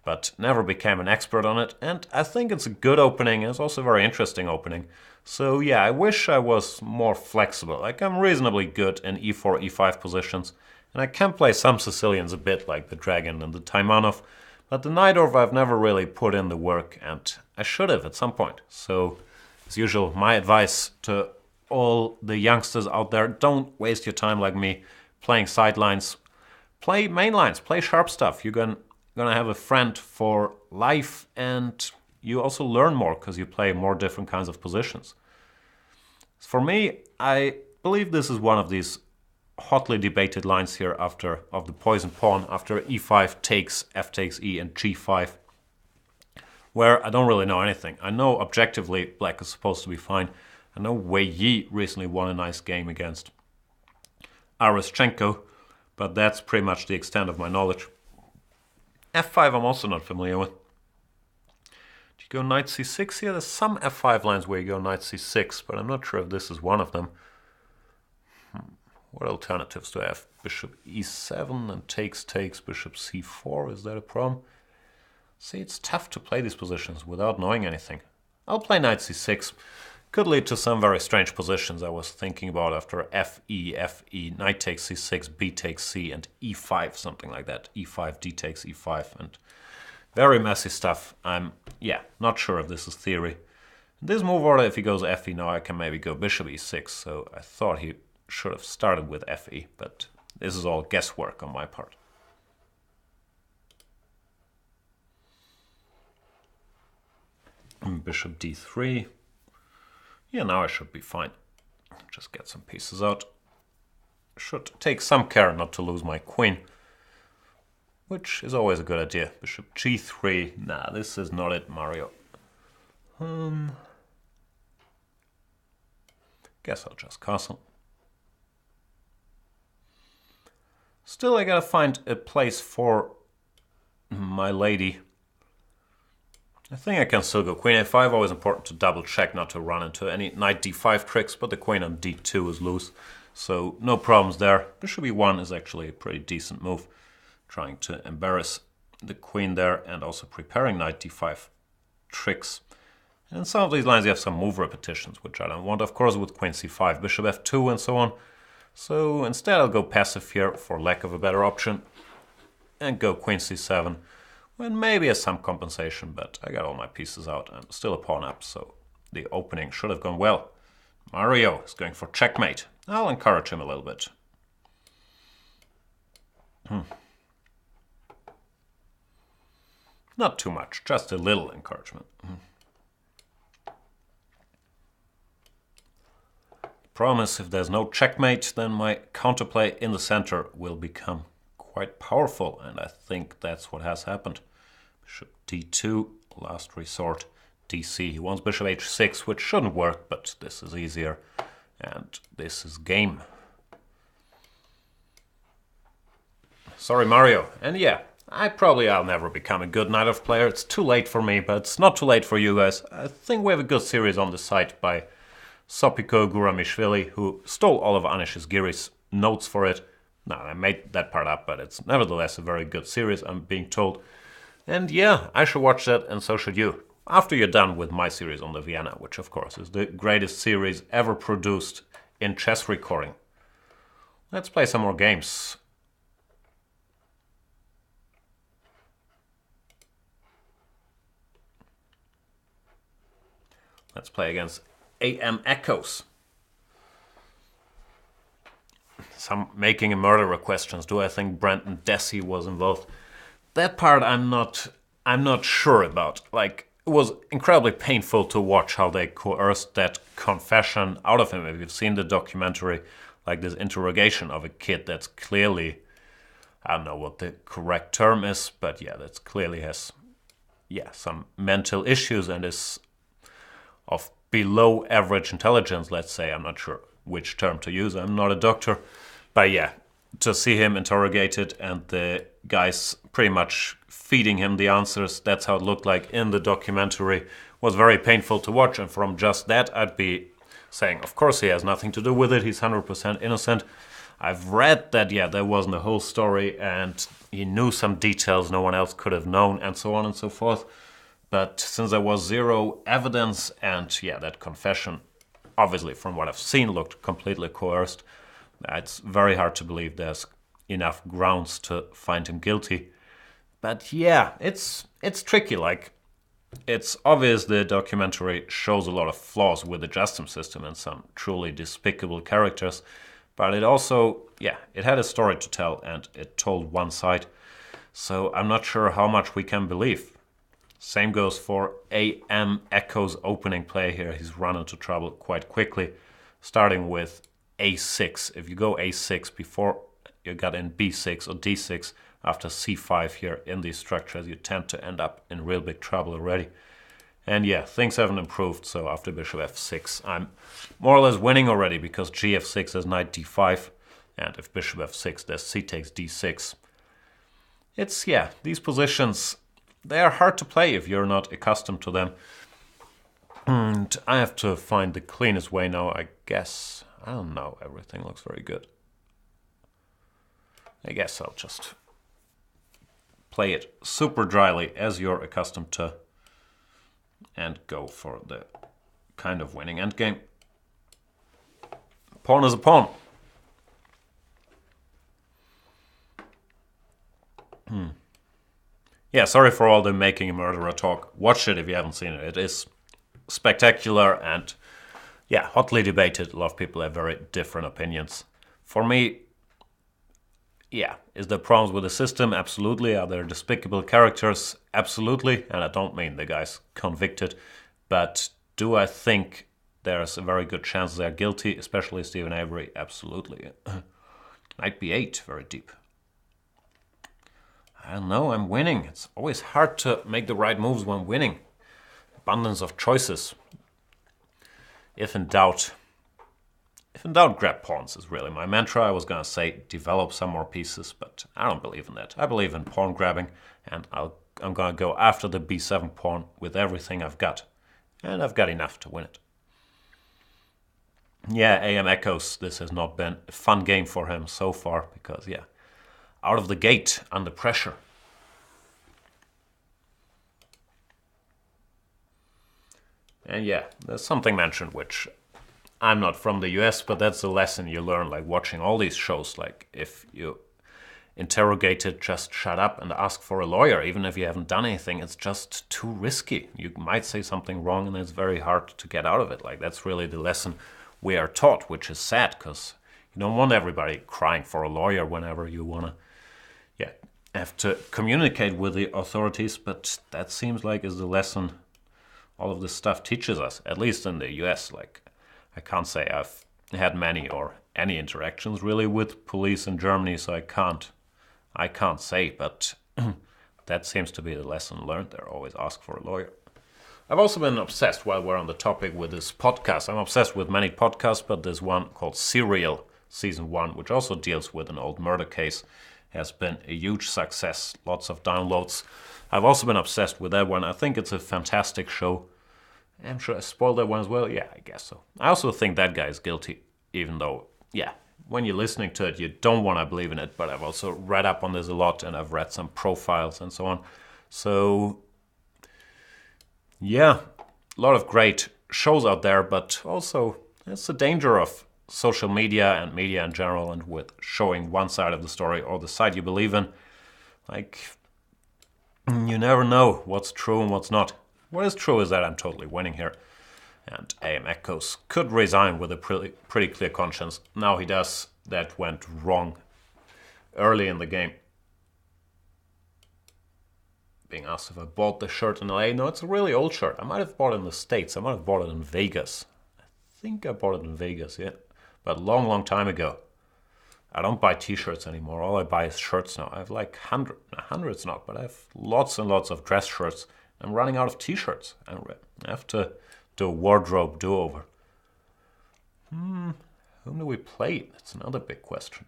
but never became an expert on it. And I think it's a good opening. It's also a very interesting opening. So yeah, I wish I was more flexible. Like I'm reasonably good in e4, e5 positions, and I can play some Sicilians a bit, like the Dragon and the Taimanov, but the Najdorf I've never really put in the work, and I should have at some point. So as usual, my advice to all the youngsters out there, don't waste your time like me playing sidelines. Play main lines, play sharp stuff. You're gonna have a friend for life, and you also learn more because you play more different kinds of positions. For me, I believe this is one of these hotly debated lines here of the poison pawn after e5 takes, f takes e, and g5, where I don't really know anything. I know objectively black is supposed to be fine. I know Wei Yi recently won a nice game against Aryshchenko, but that's pretty much the extent of my knowledge. f5 I'm also not familiar with. Do you go knight c6 here? There's some f5 lines where you go knight c6, but I'm not sure if this is one of them. What alternatives do I have? Bishop e7 and takes, bishop c4. Is that a problem? See, it's tough to play these positions without knowing anything. I'll play knight c6. Could lead to some very strange positions I was thinking about after fe, knight takes c6, b takes c, and e5, something like that. e5, d takes e5, and very messy stuff. I'm, not sure if this is theory. In this move order, if he goes fe now, I can maybe go bishop e6, so I thought he should have started with fe, but this is all guesswork on my part. Bishop d3. Yeah, now I should be fine. Just get some pieces out. Should take some care not to lose my queen, which is always a good idea. Bishop g3. Nah, this is not it, Mario. Guess I'll just castle. Still, I gotta find a place for my lady. I think I can still go queen a5. Always important to double check not to run into any knight d5 tricks, but the queen on d2 is loose, so no problems there. Bishop e1 is actually a pretty decent move, trying to embarrass the queen there and also preparing knight d5 tricks. And in some of these lines you have some move repetitions, which I don't want, of course, with queen c5, bishop f2 and so on. So instead I'll go passive here for lack of a better option and go queen c7. When maybe as some compensation, but I got all my pieces out. I'm still a pawn up, so the opening should have gone well. Mario is going for checkmate. I'll encourage him a little bit. Not too much, just a little encouragement. Promise, if there's no checkmate, then my counterplay in the center will become quite powerful, and I think that's what has happened. Bishop d2, last resort, dc. He wants bishop h6, which shouldn't work, but this is easier, and this is game. Sorry, Mario. And yeah, I'll never become a good Najdorf player. It's too late for me, but it's not too late for you guys. I think we have a good series on the site by Sopiko Guramishvili, who stole all of Anish's Giri's notes for it. No, I made that part up, but it's nevertheless a very good series, I'm being told. And yeah, I should watch that, and so should you, after you're done with my series on the Vienna, which of course is the greatest series ever produced in chess recording. Let's play some more games. Let's play against AM Echoes. some making a murderer questions. Do I think Brenton Dassey was involved? That part I'm not sure about. Like, it was incredibly painful to watch how they coerced that confession out of him. If you've seen the documentary, like this interrogation of a kid that's clearly, I don't know what the correct term is, but yeah, that's clearly has some mental issues and is of below average intelligence, let's say. I'm not sure which term to use. I'm not a doctor. But yeah, to see him interrogated and the guys pretty much feeding him the answers, that's how it looked like in the documentary, was very painful to watch. And from just that, I'd be saying, of course he has nothing to do with it. He's 100% innocent. I've read that, there wasn't a whole story and he knew some details no one else could have known and so on and so forth. But since there was zero evidence and that confession, obviously from what I've seen, looked completely coerced, it's very hard to believe there's enough grounds to find him guilty. But it's tricky. Like, it's obvious the documentary shows a lot of flaws with the justice system and some truly despicable characters. But it also, it had a story to tell and it told one side. So I'm not sure how much we can believe. Same goes for AM Echo's opening play here. He's run into trouble quite quickly, starting with A6. If you go A6 before you got in B6 or D6 after C5 here in these structures, you tend to end up in real big trouble already. And things haven't improved, so after bishop F6, I'm more or less winning already because G-F6 is knight D5, and if bishop F6, there's C takes D6. It's, these positions, they are hard to play if you're not accustomed to them. And I have to find the cleanest way now, I guess. I don't know, everything looks very good. I guess I'll just play it super dryly as you're accustomed to and go for the kind of winning endgame. Pawn is a pawn. Sorry for all the making a murderer talk. Watch it if you haven't seen it. It is spectacular and hotly debated. A lot of people have very different opinions. For me, is there problems with the system? Absolutely. Are there despicable characters? Absolutely. And I don't mean the guy's convicted. But do I think there's a very good chance they're guilty, especially Stephen Avery? Absolutely. Knight B8, very deep. I don't know, I'm winning. It's always hard to make the right moves when winning. Abundance of choices. If in doubt, grab pawns is really my mantra. I was going to say develop some more pieces, but I don't believe in that. I believe in pawn grabbing, and I'm going to go after the b7 pawn with everything I've got. And I've got enough to win it. AM Echoes, this has not been a fun game for him so far, because, out of the gate, under pressure. And there's something mentioned which I'm not from the US, but that's a lesson you learn, like watching all these shows. Like, if you interrogated, just shut up and ask for a lawyer. Even if you haven't done anything, it's just too risky. You might say something wrong and it's very hard to get out of it. Like, that's really the lesson we are taught, which is sad, because you don't want everybody crying for a lawyer whenever you want to have to communicate with the authorities. But that seems like is the lesson all of this stuff teaches us, at least in the US. Like, I can't say I've had many or any interactions really with police in Germany, so I can't say, but that seems to be the lesson learned there. Always ask for a lawyer. I've also been obsessed, while we're on the topic, with this podcast. I'm obsessed with many podcasts, but there's one called Serial Season 1, which also deals with an old murder case. Has been a huge success, lots of downloads. I've also been obsessed with that one. I think it's a fantastic show. I'm sure I spoiled that one as well. I guess so. I also think that guy is guilty, even though, when you're listening to it, you don't want to believe in it. But I've also read up on this a lot, and I've read some profiles and so on. So, a lot of great shows out there, but also it's the danger of social media and media in general, and with showing one side of the story or the side you believe in. Like, you never know what's true and what's not. What is true is that I'm totally winning here. And AM Echoes could resign with a pretty clear conscience. Now he does. that went wrong early in the game. Being asked if I bought the shirt in LA. No, it's a really old shirt. I might have bought it in the States. I might have bought it in Vegas. I think I bought it in Vegas, yeah. But a long, long time ago. I don't buy t-shirts anymore. All I buy is shirts now. I have like hundreds not, but I have lots and lots of dress shirts. I'm running out of t-shirts. I have to do a wardrobe do-over. Whom do we play? That's another big question.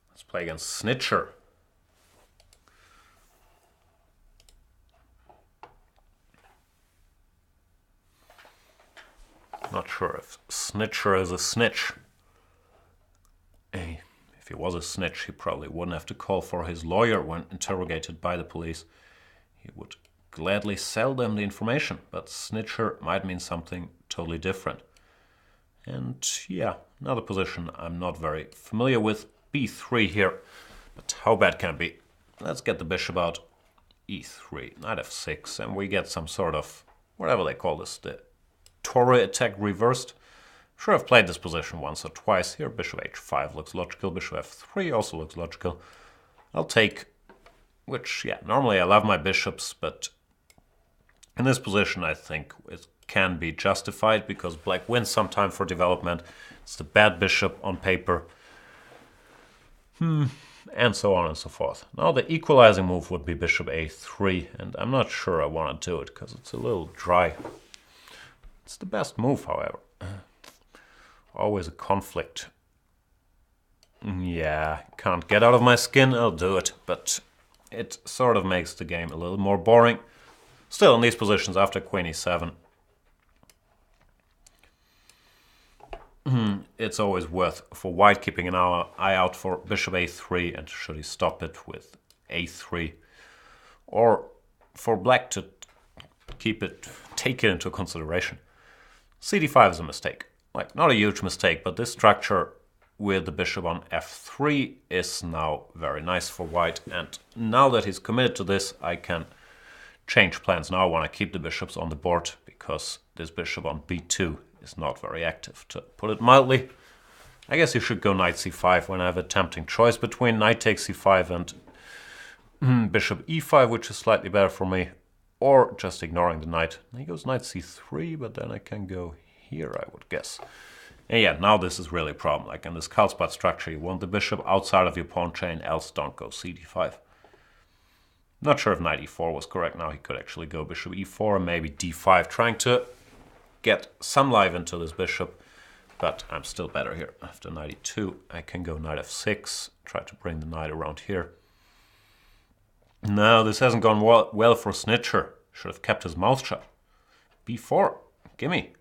Let's play against Snitcher. Not sure if Snitcher is a snitch. Hey, if he was a snitch, he probably wouldn't have to call for his lawyer when interrogated by the police. He would gladly sell them the information, but Snitcher might mean something totally different. And yeah, another position I'm not very familiar with. B3 here, but how bad can it be? Let's get the bishop out. E3, knight f6, and we get some sort of, whatever they call this, the Torre attack reversed. Sure, I've played this position once or twice. Here, bishop h5 looks logical, bishop f3 also looks logical. I'll take, which, yeah, normally I love my bishops, but in this position I think it can be justified because black wins some time for development. It's the bad bishop on paper. And so on and so forth. Now the equalizing move would be bishop a3, and I'm not sure I want to do it because it's a little dry. It's the best move, however. Always a conflict. Yeah, can't get out of my skin, I'll do it, but it sort of makes the game a little more boring. Still, in these positions after queen e7, it's always worth for white keeping an eye out for bishop a3, and should he stop it with a3, or for black to take it into consideration. cd5 is a mistake, like not a huge mistake, but this structure with the bishop on f3 is now very nice for white, and now that he's committed to this, I can change plans. Now I want to keep the bishops on the board because this bishop on b2 is not very active, to put it mildly. I guess you should go knight c5 when I have a tempting choice between knight takes c5 and bishop e5, which is slightly better for me, or just ignoring the knight. He goes knight c3, but then I can go here, I would guess. And yeah, now this is really a problem. Like in this Karlsbad structure, you want the bishop outside of your pawn chain, else don't go cd5. Not sure if knight e4 was correct. Now he could actually go bishop e4 and maybe d5, trying to get some life into this bishop, but I'm still better here. After knight e2, I can go knight f6, try to bring the knight around here. No, this hasn't gone well for Snitcher. Should have kept his mouth shut. b4, gimme.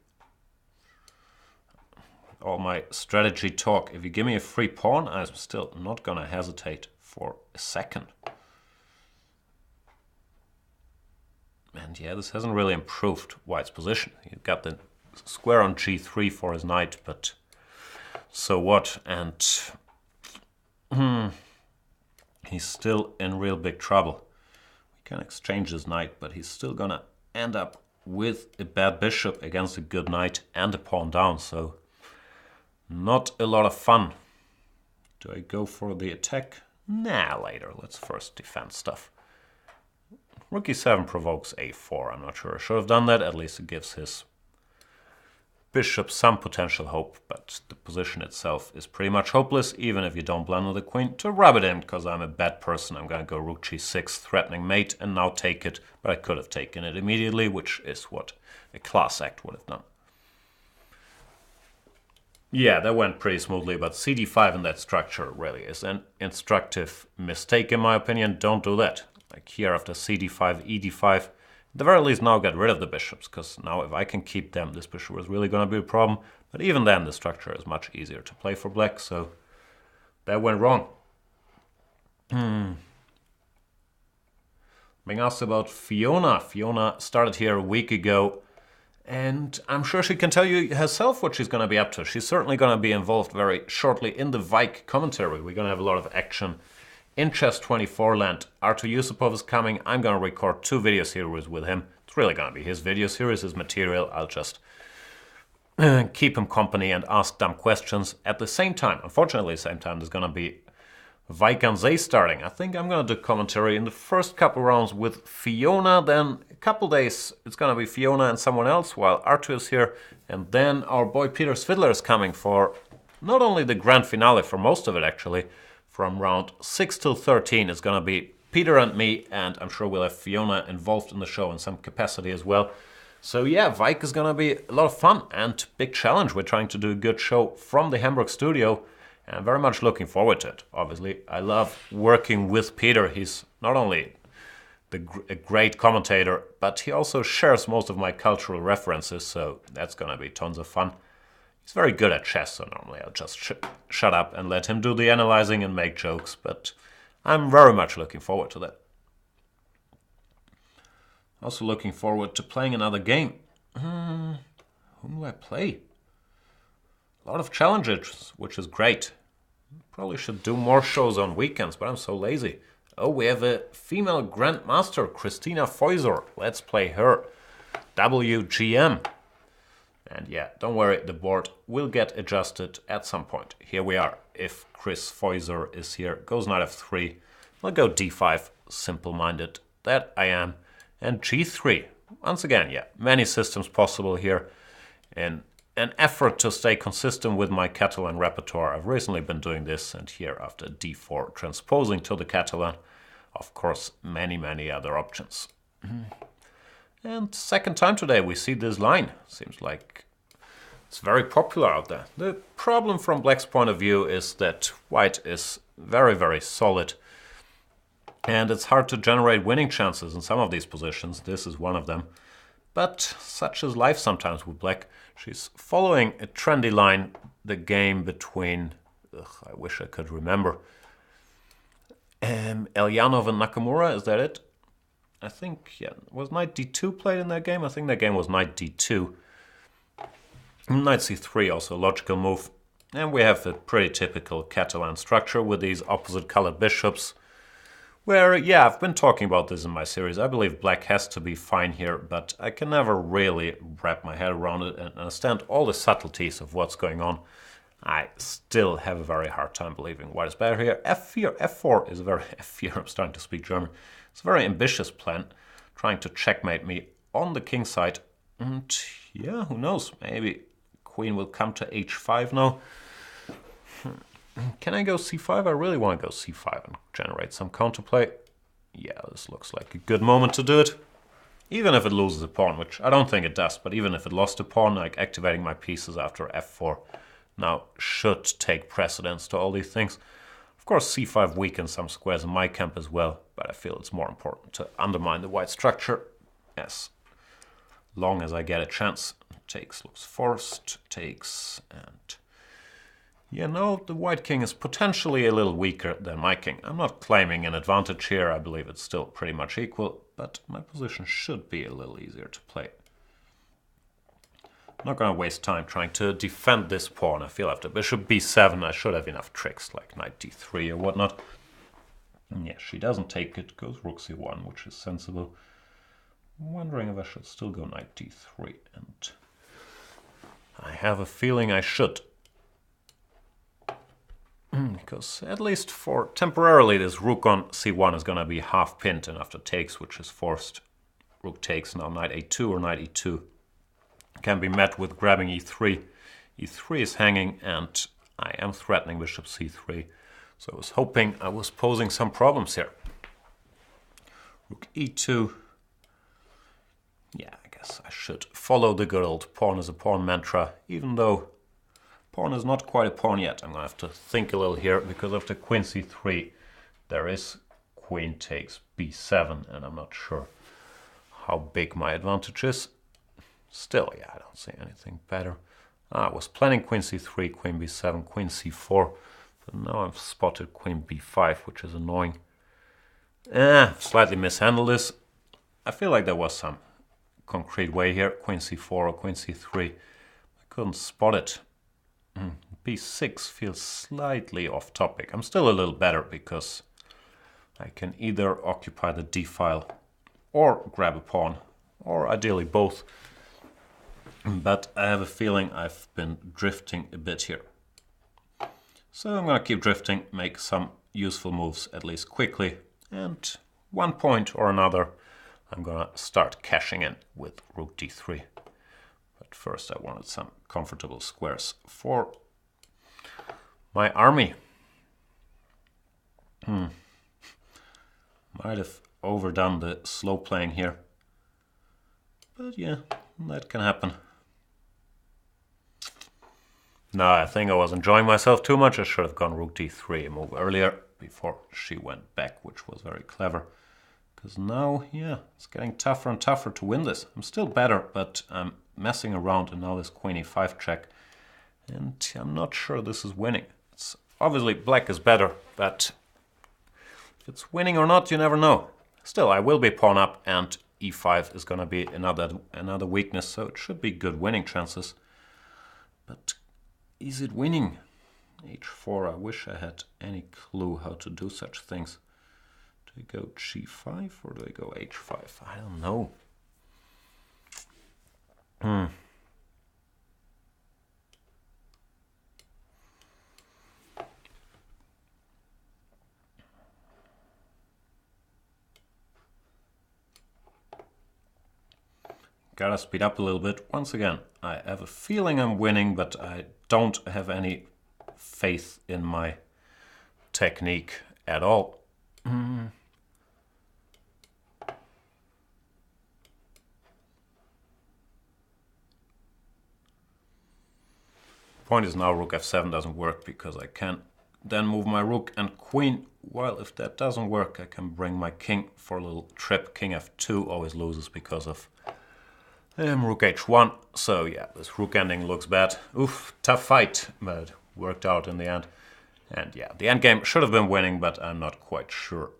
All my strategy talk, if you give me a free pawn, I'm still not gonna hesitate for a second. And yeah, this hasn't really improved white's position. He got the square on g3 for his knight, but so what? And he's still in real big trouble. We can exchange his knight, but he's still gonna end up with a bad bishop against a good knight and a pawn down, so not a lot of fun. Do I go for the attack? Nah, later. Let's first defend stuff. Rook e7 provokes a4. I'm not sure I should have done that. At least it gives his bishop some potential hope, but the position itself is pretty much hopeless, even if you don't blunder the queen. To rub it in, because I'm a bad person, I'm going to go rook g6, threatening mate, and now take it. But I could have taken it immediately, which is what a class act would have done. Yeah, that went pretty smoothly, but cd5 in that structure really is an instructive mistake in my opinion. Don't do that. Like here after cd5, ed5, at the very least now get rid of the bishops, because now if I can keep them, this bishop is really going to be a problem. But even then, the structure is much easier to play for black, so that went wrong. Being asked about Fiona. Fiona started here a week ago, and I'm sure she can tell you herself what she's going to be up to. She's certainly going to be involved very shortly in the Vike commentary. We're going to have a lot of action in Chess 24 land. Artur Yusupov is coming. I'm going to record 2 video series with him. It's really going to be his video series, his material. I'll just keep him company and ask dumb questions. At the same time, unfortunately, at the same time, there's going to be Vaikansei starting. I think I'm going to do commentary in the first couple rounds with Fiona. Then a couple days, it's going to be Fiona and someone else while Artur is here. And then our boy Peter Svidler is coming for not only the grand finale, for most of it actually, from round 6 till 13 is going to be Peter and me, and I'm sure we'll have Fiona involved in the show in some capacity as well. So yeah, Vike is going to be a lot of fun and big challenge. We're trying to do a good show from the Hamburg studio, and I'm very much looking forward to it. Obviously, I love working with Peter. He's not only a great commentator, but he also shares most of my cultural references, so that's going to be tons of fun. He's very good at chess, so normally I'll just shut up and let him do the analyzing and make jokes, but I'm very much looking forward to that. Also looking forward to playing another game. Whom do I play? A lot of challenges, which is great. Probably should do more shows on weekends, but I'm so lazy. Oh, we have a female grandmaster, Christina Feuser. Let's play her. WGM. And yeah, don't worry, the board will get adjusted at some point. Here we are. If Chris Feuser is here, goes knight f3. I'll go d5, simple-minded. That I am. And g3. Once again, yeah, many systems possible here. In an effort to stay consistent with my Catalan repertoire, I've recently been doing this, and here after d4, transposing to the Catalan. Of course, many other options. And second time today we see this line. Seems like it's very popular out there. The problem from Black's point of view is that White is very solid. And it's hard to generate winning chances in some of these positions. This is one of them. But such is life sometimes with Black. She's following a trendy line, the game between, I wish I could remember, Elyanov and Nakamura, is that it? I think, yeah, was knight d2 played in that game? I think that game was knight d2. Knight c3 also a logical move. And we have a pretty typical Catalan structure with these opposite colored bishops. Where, yeah, I've been talking about this in my series. I believe Black has to be fine here, but I can never really wrap my head around it and understand all the subtleties of what's going on. I still have a very hard time believing White is better here. f4 is a very... f4, I'm starting to speak German. It's a very ambitious plan, trying to checkmate me on the king side. And yeah, who knows, maybe queen will come to h5 now. Can I go c5? I really want to go c5 and generate some counterplay. Yeah, this looks like a good moment to do it. Even if it loses a pawn, which I don't think it does, but even if it lost a pawn, like activating my pieces after f4 now should take precedence to all these things. Of course, c5 weakens some squares in my camp as well, but I feel it's more important to undermine the white structure as long as I get a chance. Takes looks forced, takes, and yeah, no, the white king is potentially a little weaker than my king. I'm not claiming an advantage here, I believe it's still pretty much equal, but my position should be a little easier to play. I'm not going to waste time trying to defend this pawn. I feel after bishop b7 I should have enough tricks like knight d3 or whatnot. And yeah, she doesn't take it, goes rook c1, which is sensible. I'm wondering if I should still go knight d3, and I have a feeling I should. Because at least for temporarily this rook on c1 is going to be half pinned, and after takes, which is forced, rook takes, now knight a2 or knight e2 can be met with grabbing e3. e3 is hanging and I am threatening bishop c3, so I was hoping I was posing some problems here. Rook e2. Yeah, I guess I should follow the good old pawn is a pawn mantra, even though pawn is not quite a pawn yet. I'm going to have to think a little here, because after queen c3 there is queen takes b7, and I'm not sure how big my advantage is. Still, yeah, I don't see anything better. I was planning queen c3, queen b7, queen c4, but now I've spotted queen b5, which is annoying. Slightly mishandled this. I feel like there was some concrete way here, queen c4 or queen c3. I couldn't spot it. b6 feels slightly off topic. I'm still a little better because I can either occupy the d-file or grab a pawn, or ideally both. But I have a feeling I've been drifting a bit here. So I'm going to keep drifting, make some useful moves at least quickly, and one point or another I'm going to start cashing in with rook d3. But first I wanted some comfortable squares for my army. Might have overdone the slow playing here. But yeah, that can happen. No, I think I was enjoying myself too much. I should have gone rook d3 a move earlier before she went back, which was very clever. Because now, yeah, it's getting tougher and tougher to win this. I'm still better, but I'm messing around, and now this queen e5 check. And I'm not sure this is winning. It's obviously black is better, but if it's winning or not, you never know. Still, I will be pawn up, and e5 is going to be another weakness, so it should be good winning chances. But is it winning? h4, I wish I had any clue how to do such things. Do I go g5 or do I go h5? I don't know. Gotta speed up a little bit. Once again, I have a feeling I'm winning, but I don't have any faith in my technique at all. Point is now rook f7 doesn't work because I can then move my rook and queen. Well, if that doesn't work, I can bring my king for a little trip. King f2 always loses because of rook h1. So yeah, this rook ending looks bad. Oof, tough fight, but worked out in the end. And yeah, the endgame should have been winning, but I'm not quite sure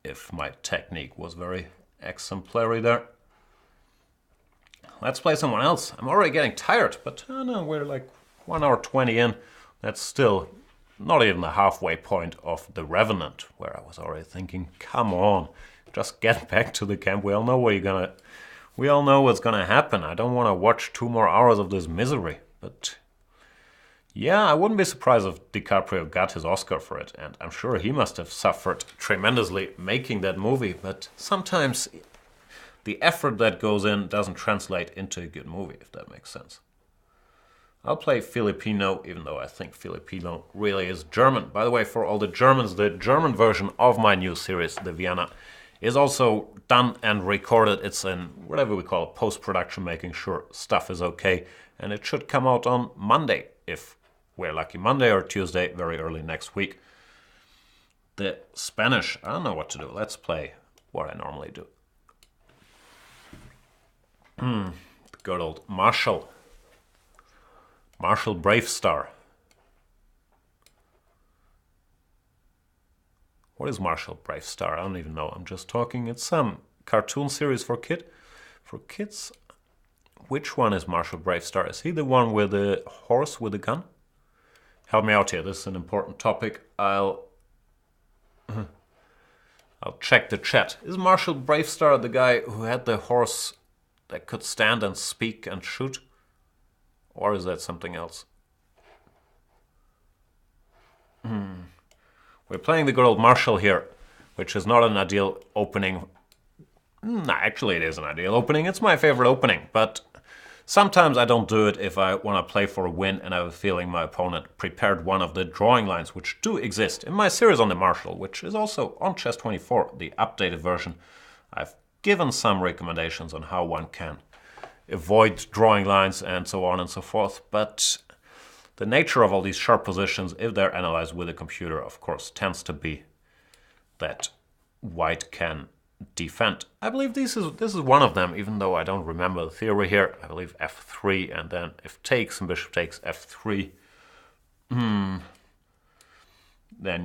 if my technique was very exemplary there. Let's play someone else. I'm already getting tired, but no, we're like 1 hour 20 in. That's still not even the halfway point of The Revenant, where I was already thinking, come on, just get back to the camp. We all know what's gonna happen. I don't want to watch 2 more hours of this misery. But yeah, I wouldn't be surprised if DiCaprio got his Oscar for it, and I'm sure he must have suffered tremendously making that movie. But sometimes the effort that goes in doesn't translate into a good movie, if that makes sense. I'll play Filipino, even though I think Filipino really is German. By the way, for all the Germans, the German version of my new series, The Vienna, is also done and recorded. It's in whatever we call post-production, making sure stuff is okay. And it should come out on Monday, if we're lucky. Monday or Tuesday, very early next week. The Spanish, I don't know what to do. Let's play what I normally do. The good old Marshall. Marshall Bravestar. What is Marshall Bravestar? I don't even know. I'm just talking. It's some cartoon series for kids. Which one is Marshall Bravestar? Is he the one with the horse with the gun? Help me out here. This is an important topic. I'll check the chat. Is Marshall Bravestar the guy who had the horse that could stand and speak and shoot? Or is that something else? We're playing the good old Marshall here, which is not an ideal opening. Actually, it is an ideal opening. It's my favorite opening, but sometimes I don't do it if I want to play for a win and I have a feeling my opponent prepared one of the drawing lines, which do exist. In my series on the Marshall, which is also on Chess24, the updated version, I've given some recommendations on how one can avoid drawing lines and so on and so forth, but the nature of all these sharp positions, if they're analyzed with a computer, of course, tends to be that white can defend. I believe this is one of them, even though I don't remember the theory here. I believe f3, and then if takes and bishop takes f3, then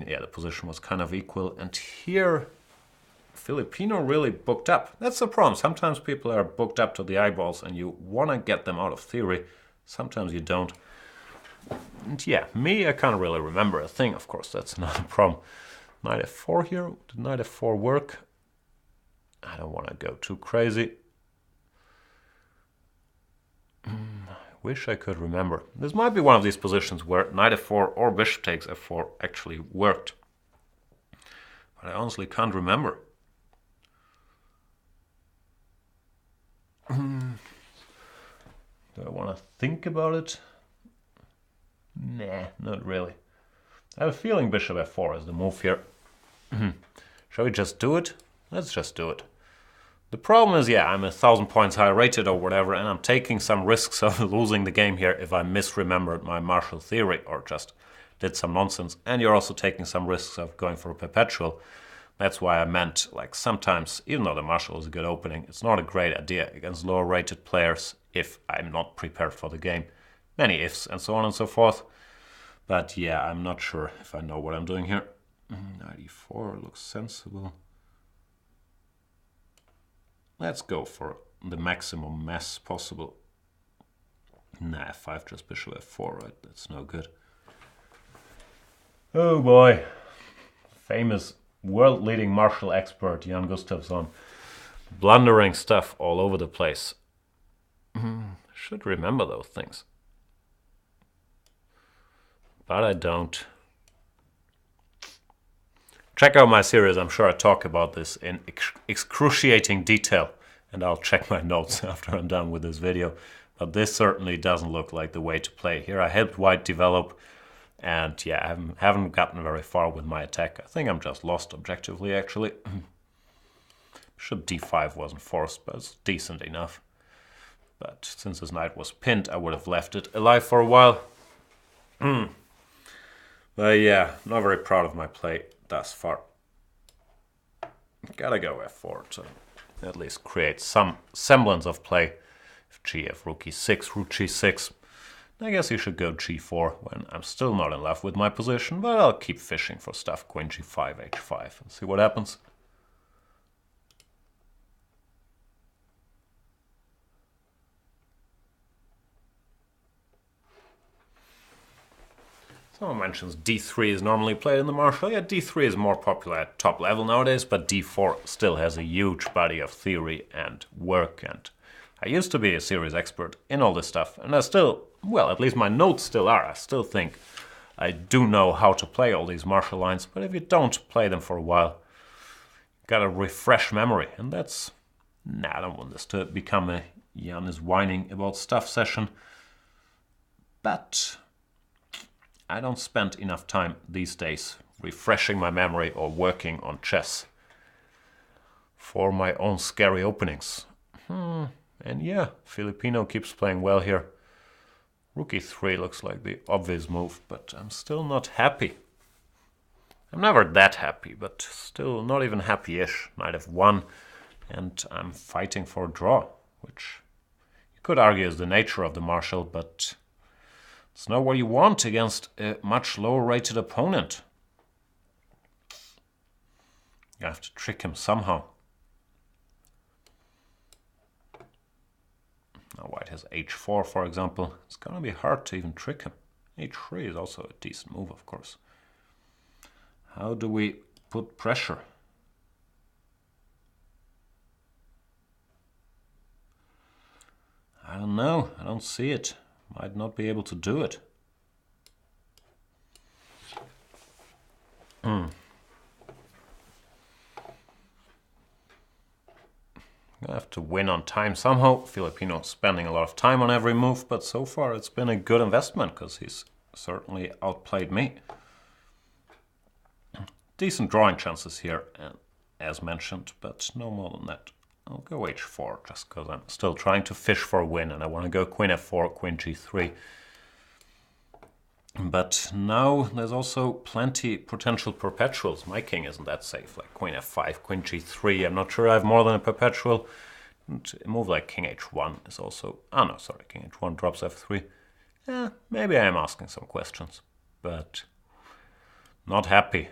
yeah, the position was kind of equal. And here, Filipino really booked up. That's the problem. Sometimes people are booked up to the eyeballs and you want to get them out of theory. Sometimes you don't. And yeah, me, I can't really remember a thing. Of course, that's not a problem. Knight f4 here. Did knight f4 work? I don't want to go too crazy. Wish I could remember. This might be one of these positions where knight f4 or bishop takes f4 actually worked. But I honestly can't remember. Do I want to think about it? Nah, not really. I have a feeling bishop f4 is the move here. Shall we just do it? Let's just do it. The problem is, yeah, I'm 1,000 points higher rated or whatever, and I'm taking some risks of losing the game here if I misremembered my martial theory or just did some nonsense. And you're also taking some risks of going for a perpetual. That's why I meant, like, sometimes, even though the martial is a good opening, it's not a great idea against lower rated players if I'm not prepared for the game. Many ifs and so on and so forth. But yeah, I'm not sure if I know what I'm doing here. Knight e4 looks sensible. Let's go for the maximum mess possible. Nah, f5 just bishop f4, right? That's no good. Oh boy. Famous world-leading martial expert Jan Gustafsson. Blundering stuff all over the place. Should remember those things. But I don't. Check out my series, I'm sure I talk about this in excruciating detail. And I'll check my notes after I'm done with this video. But this certainly doesn't look like the way to play. Here I helped white develop. And yeah, I haven't gotten very far with my attack. I think I'm just lost objectively, actually. Bishop d5 wasn't forced, but it's decent enough. But since this knight was pinned, I would have left it alive for a while. But yeah, not very proud of my play thus far. Gotta go f4 to at least create some semblance of play. If gf, rook e6, rook g6. I guess you should go g4 when I'm still not in love with my position, but I'll keep fishing for stuff, queen g5, h5, and see what happens. Someone mentions d3 is normally played in the martial. Yeah, d3 is more popular at top level nowadays, but d4 still has a huge body of theory and work. And I used to be a serious expert in all this stuff, and I still, well, at least my notes still are. I still think I do know how to play all these martial lines, but if you don't play them for a while, you gotta refresh memory, and that's... Nah, I don't want this to become a Jan is whining about stuff session, but I don't spend enough time these days refreshing my memory or working on chess for my own scary openings. And yeah, Filipino keeps playing well here. Rook e3 looks like the obvious move, but I'm still not happy. I'm never that happy, but still not even happy-ish. Knight f1, and I'm fighting for a draw, which you could argue is the nature of the martial, but it's not what you want against a much lower-rated opponent. You have to trick him somehow. Now white has h4, for example. It's gonna be hard to even trick him. h3 is also a decent move, of course. How do we put pressure? I don't know. I don't see it. Might not be able to do it. I have to win on time somehow. Filipino spending a lot of time on every move, but so far it's been a good investment because he's certainly outplayed me. Decent drawing chances here, as mentioned, but no more than that. I'll go h4 just because I'm still trying to fish for a win and I want to go queen f4, queen g3. But now there's also plenty potential perpetuals. My king isn't that safe, like queen f5, queen g3. I'm not sure I have more than a perpetual. And a move like king h1 is also... Oh no, sorry, king h1 drops f3. Yeah, maybe I am asking some questions, but not happy.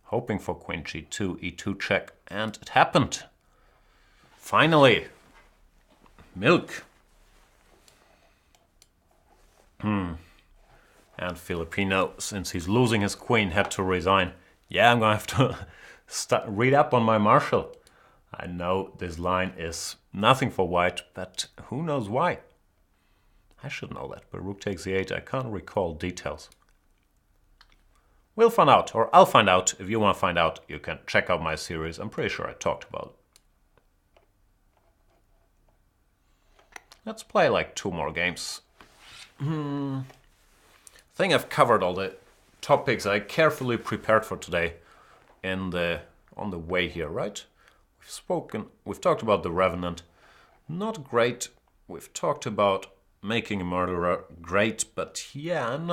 Hoping for queen g2, e2 check, and it happened. Finally. Milk. And Filipino, since he's losing his queen, had to resign. Yeah, I'm gonna have to read up on my marshal. I know this line is nothing for white, but who knows why? I should know that, but rook takes the 8, I can't recall details. We'll find out, or I'll find out. If you want to find out, you can check out my series. I'm pretty sure I talked about it. Let's play like 2 more games. I think I've covered all the topics I carefully prepared for today on the way here, right? We've talked about the Revenant. Not great. We've talked about making a murderer. Great, but yeah, I'm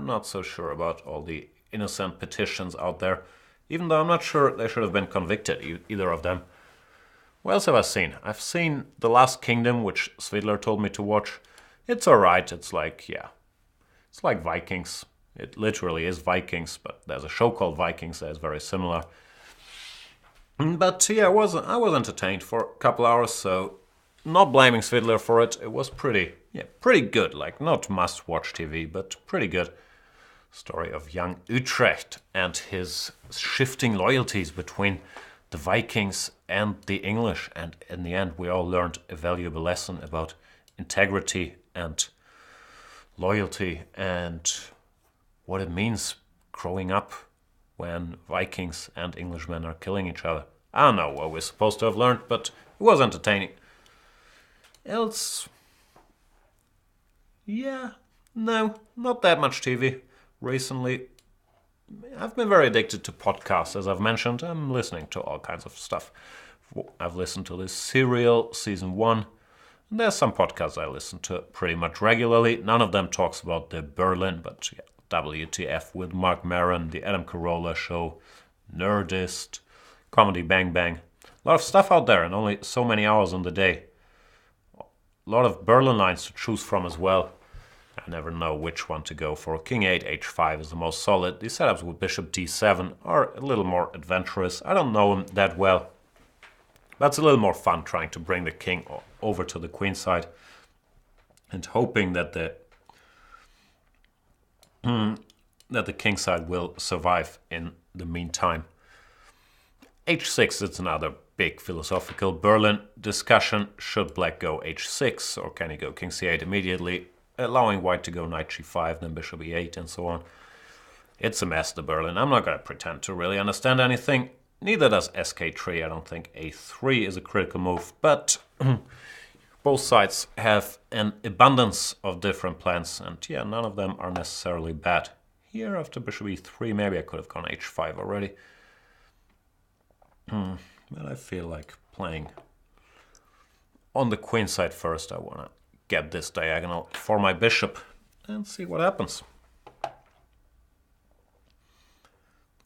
not so sure about all the innocent petitions out there, even though I'm not sure they should have been convicted, either of them. What else have I seen? I've seen The Last Kingdom, which Svidler told me to watch. It's alright, it's like Vikings. It literally is Vikings, but there's a show called Vikings that is very similar. But yeah, I was entertained for a couple hours, so not blaming Svidler for it. It was pretty good, like not must-watch TV, but pretty good. Story of young Utrecht and his shifting loyalties between the Vikings and the English, and in the end we all learned a valuable lesson about integrity and loyalty and what it means growing up when Vikings and Englishmen are killing each other. I don't know what we're supposed to have learned, but it was entertaining. Else, yeah, no, not that much TV. Recently, I've been very addicted to podcasts, as I've mentioned. I'm listening to all kinds of stuff. I've listened to this Serial Season 1. And there's some podcasts I listen to pretty much regularly. None of them talks about the Berlin, but yeah, WTF with Mark Maron, The Adam Carolla Show, Nerdist, Comedy Bang Bang. A lot of stuff out there and only so many hours in the day. A lot of Berlin lines to choose from as well. I never know which one to go for. King 8, H5 is the most solid. The setups with Bishop D7 are a little more adventurous. I don't know him that well. But it's a little more fun trying to bring the king over to the queen side and hoping that the king side will survive in the meantime. H6 is another big philosophical Berlin discussion. Should black go H6 or can he go King C8 immediately, allowing white to go Knight G5, then Bishop E8 and so on. It's a mess, the Berlin. I'm not going to pretend to really understand anything. Neither does SK3. I don't think A3 is a critical move, but both sides have an abundance of different plans, and yeah, none of them are necessarily bad. Here, after Bishop E3, maybe I could have gone H5 already. But I feel like playing on the queen side first. I want to get this diagonal for my bishop and see what happens.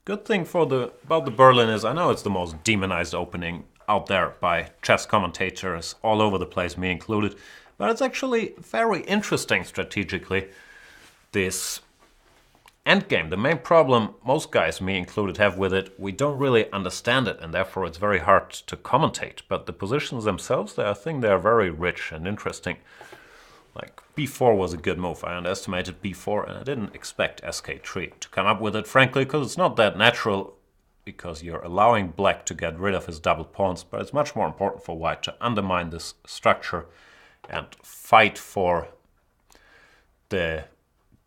Good thing about the Berlin is I know it's the most demonized opening out there by chess commentators all over the place, me included, but it's actually very interesting strategically, this endgame. The main problem most guys, me included, have with it, we don't really understand it and therefore it's very hard to commentate, but the positions themselves, I think they are very rich and interesting. Like b4 was a good move. I underestimated b4 and I didn't expect sk3 to come up with it, frankly, because it's not that natural, because you're allowing black to get rid of his double pawns, but it's much more important for white to undermine this structure and fight for the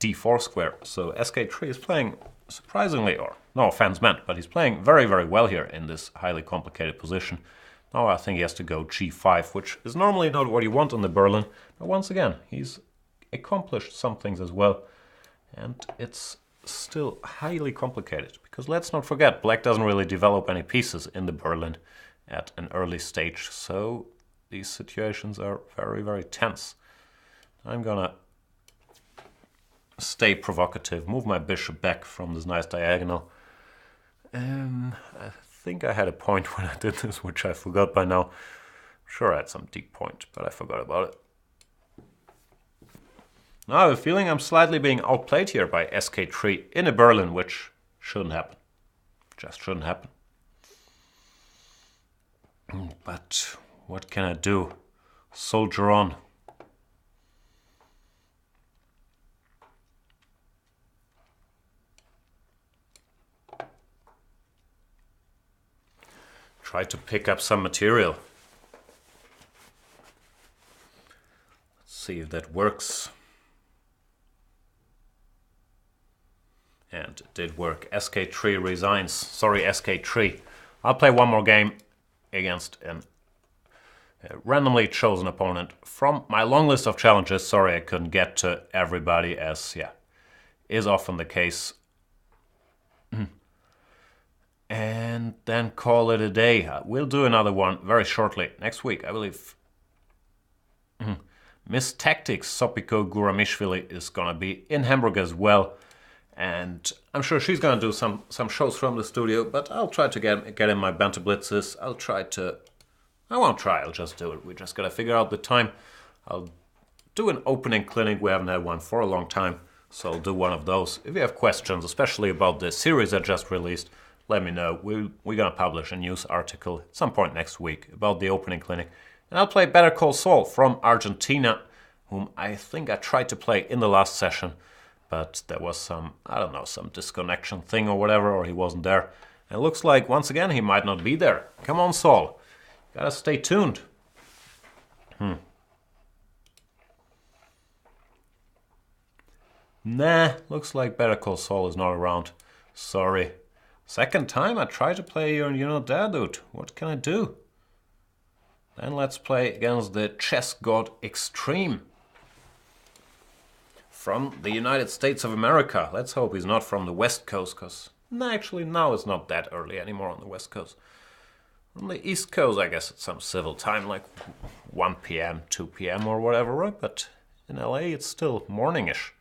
d4 square. So sk3 is playing surprisingly, or no offense meant, but he's playing very, very well here in this highly complicated position. Now I think he has to go g5, which is normally not what you want on the Berlin. But once again, he's accomplished some things as well. And it's still highly complicated. Because let's not forget, black doesn't really develop any pieces in the Berlin at an early stage. So these situations are very, very tense. I'm gonna stay provocative, move my bishop back from this nice diagonal. I think I had a point when I did this, which I forgot by now. Sure, I had some deep point, but I forgot about it. Now I have a feeling I'm slightly being outplayed here by sk3 in a Berlin, which shouldn't happen. Just shouldn't happen. But what can I do? Soldier on. Try to pick up some material. Let's see if that works. And it did work. SK3 resigns. Sorry, SK3. I'll play one more game against a randomly chosen opponent from my long list of challenges. Sorry I couldn't get to everybody, as is often the case. And then call it a day. We'll do another one very shortly. Next week, I believe. Miss Tactics, Sopiko Guramishvili, is going to be in Hamburg as well. And I'm sure she's going to do some shows from the studio, but I'll try to get in my Banter Blitzes. I won't try, I'll just do it. We just got to figure out the time. I'll do an opening clinic. We haven't had one for a long time, so I'll do one of those. If you have questions, especially about the series I just released, let me know. We're going to publish a news article at some point next week about the opening clinic. And I'll play Better Call Saul from Argentina, whom I think I tried to play in the last session, but there was some disconnection thing or whatever, or he wasn't there. And it looks like, once again, he might not be there. Come on, Saul. Gotta stay tuned. Nah, looks like Better Call Saul is not around. Sorry. Second time I try to play you're not there, dude. What can I do? Then let's play against the Chess God Extreme. From the United States of America. Let's hope he's not from the West Coast, because actually now it's not that early anymore on the West Coast. On the East Coast, I guess it's some civil time, like 1 p.m., 2 p.m. or whatever, right? But in LA it's still morningish.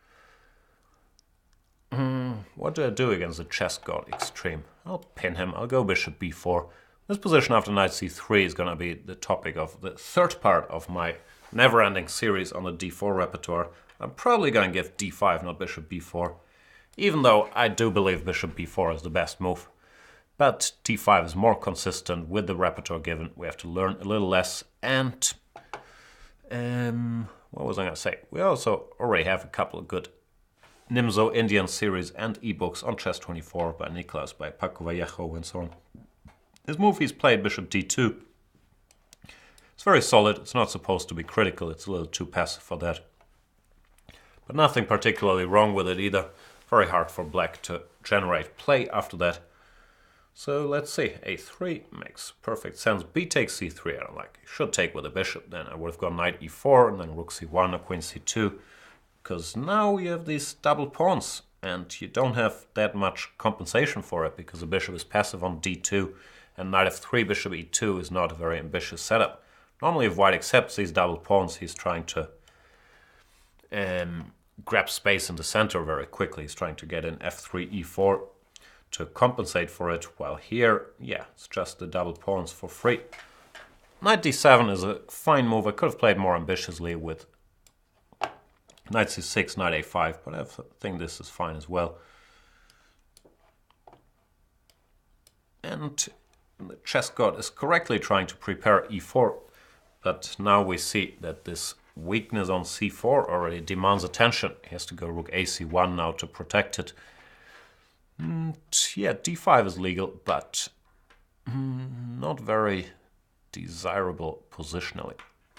What do I do against the Chess God Extreme? I'll pin him. I'll go bishop b4. This position after knight c3 is going to be the topic of the third part of my never-ending series on the d4 repertoire. I'm probably going to give d5, not bishop b4, even though I do believe bishop b4 is the best move. But d5 is more consistent with the repertoire given. We have to learn a little less. And what was I going to say? We also already have a couple of good Nimzo Indian series and ebooks on Chess24 by Niklas, by Paco Vallejo, and so on. This move he's played bishop d2. It's very solid. It's not supposed to be critical. It's a little too passive for that. But nothing particularly wrong with it either. Very hard for black to generate play after that. So let's see. a3 makes perfect sense. b takes c3. I don't like. Should take with a bishop. Then I would have gone knight e4 and then rook c1 or queen c2. Because now you have these double pawns and you don't have that much compensation for it because the bishop is passive on d2 and knight f3, bishop e2 is not a very ambitious setup. Normally if white accepts these double pawns, he's trying to grab space in the center very quickly. He's trying to get in f3, e4 to compensate for it, while here, it's just the double pawns for free. Knight d7 is a fine move. I could have played more ambitiously with knight c6, knight a5, but I think this is fine as well. And the chess god is correctly trying to prepare e4, but now we see that this weakness on c4 already demands attention. He has to go rook a c1 now to protect it. And d5 is legal, but not very desirable positionally.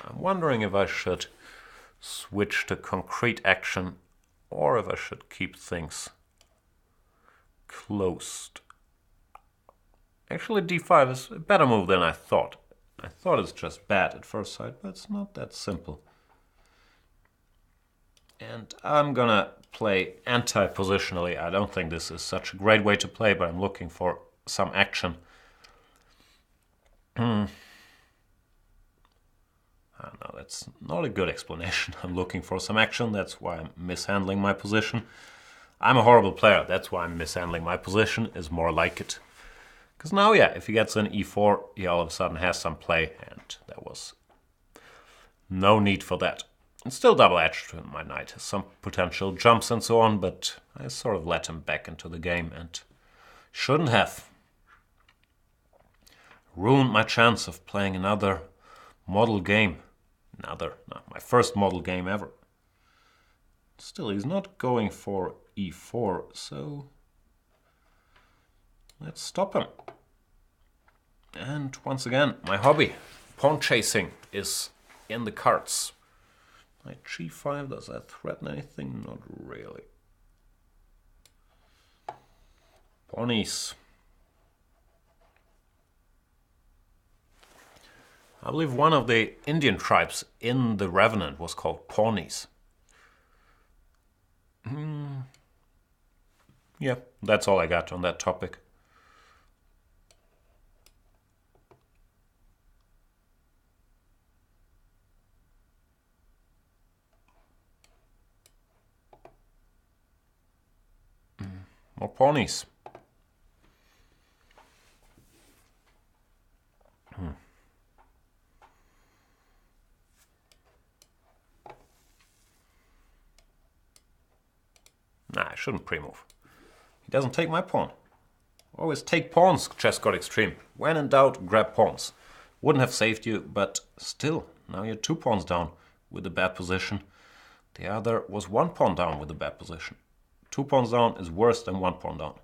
I'm wondering if I should switch to concrete action or if I should keep things closed. Actually, d5 is a better move than I thought. I thought it's just bad at first sight, but it's not that simple. And I'm gonna play anti-positionally. I don't think this is such a great way to play, but I'm looking for some action. I don't know, that's not a good explanation. I'm looking for some action, that's why I'm mishandling my position. I'm a horrible player, that's why I'm mishandling my position, is more like it. Because now, if he gets an e4, he all of a sudden has some play, and there was no need for that. It's still double-edged. My knight has some potential jumps and so on, but I sort of let him back into the game and shouldn't have. Ruined my chance of playing another model game. My first model game ever. Still, he's not going for e4, so let's stop him. And once again, my hobby, pawn chasing, is in the cards. Knight g5, does that threaten anything? Not really. Pawnies. I believe one of the Indian tribes in the Revenant was called Pawnies. Yeah, that's all I got on that topic. More pawnies. Nah, I shouldn't pre-move. He doesn't take my pawn. Always take pawns, Chess God Extreme. When in doubt, grab pawns. Wouldn't have saved you, but still, now you're 2 pawns down with a bad position. The other was 1 pawn down with a bad position. 2 pawns down is worse than 1 pawn down.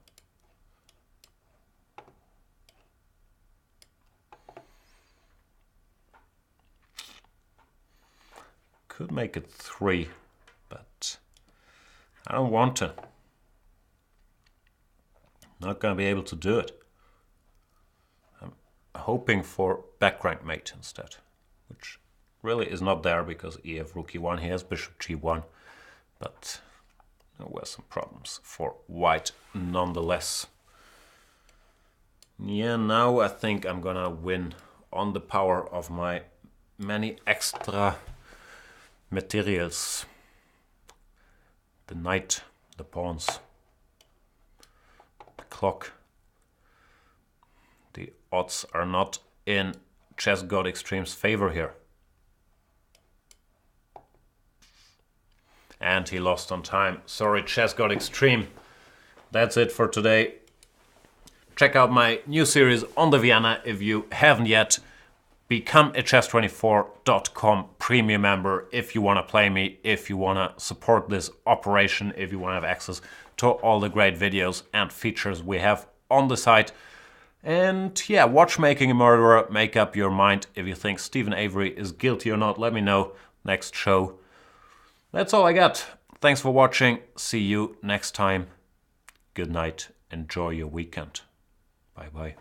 Could make it 3, but I don't want to. Not going to be able to do it. I'm hoping for back rank mate instead, which really is not there because EF rook e1, he has bishop g1, but there were some problems for white nonetheless. Yeah, now I think I'm gonna win on the power of my many extra materials. The knight, the pawns, the clock. The odds are not in Chess God Extreme's favor here. And he lost on time. Sorry, Chess God Extreme. That's it for today. Check out my new series on the Vienna if you haven't yet. Become a chess24.com premium member if you want to play me, if you want to support this operation, if you want to have access to all the great videos and features we have on the site. And yeah, watch Making a Murderer, make up your mind. If you think Stephen Avery is guilty or not, let me know. Next show. That's all I got. Thanks for watching. See you next time. Good night. Enjoy your weekend. Bye bye.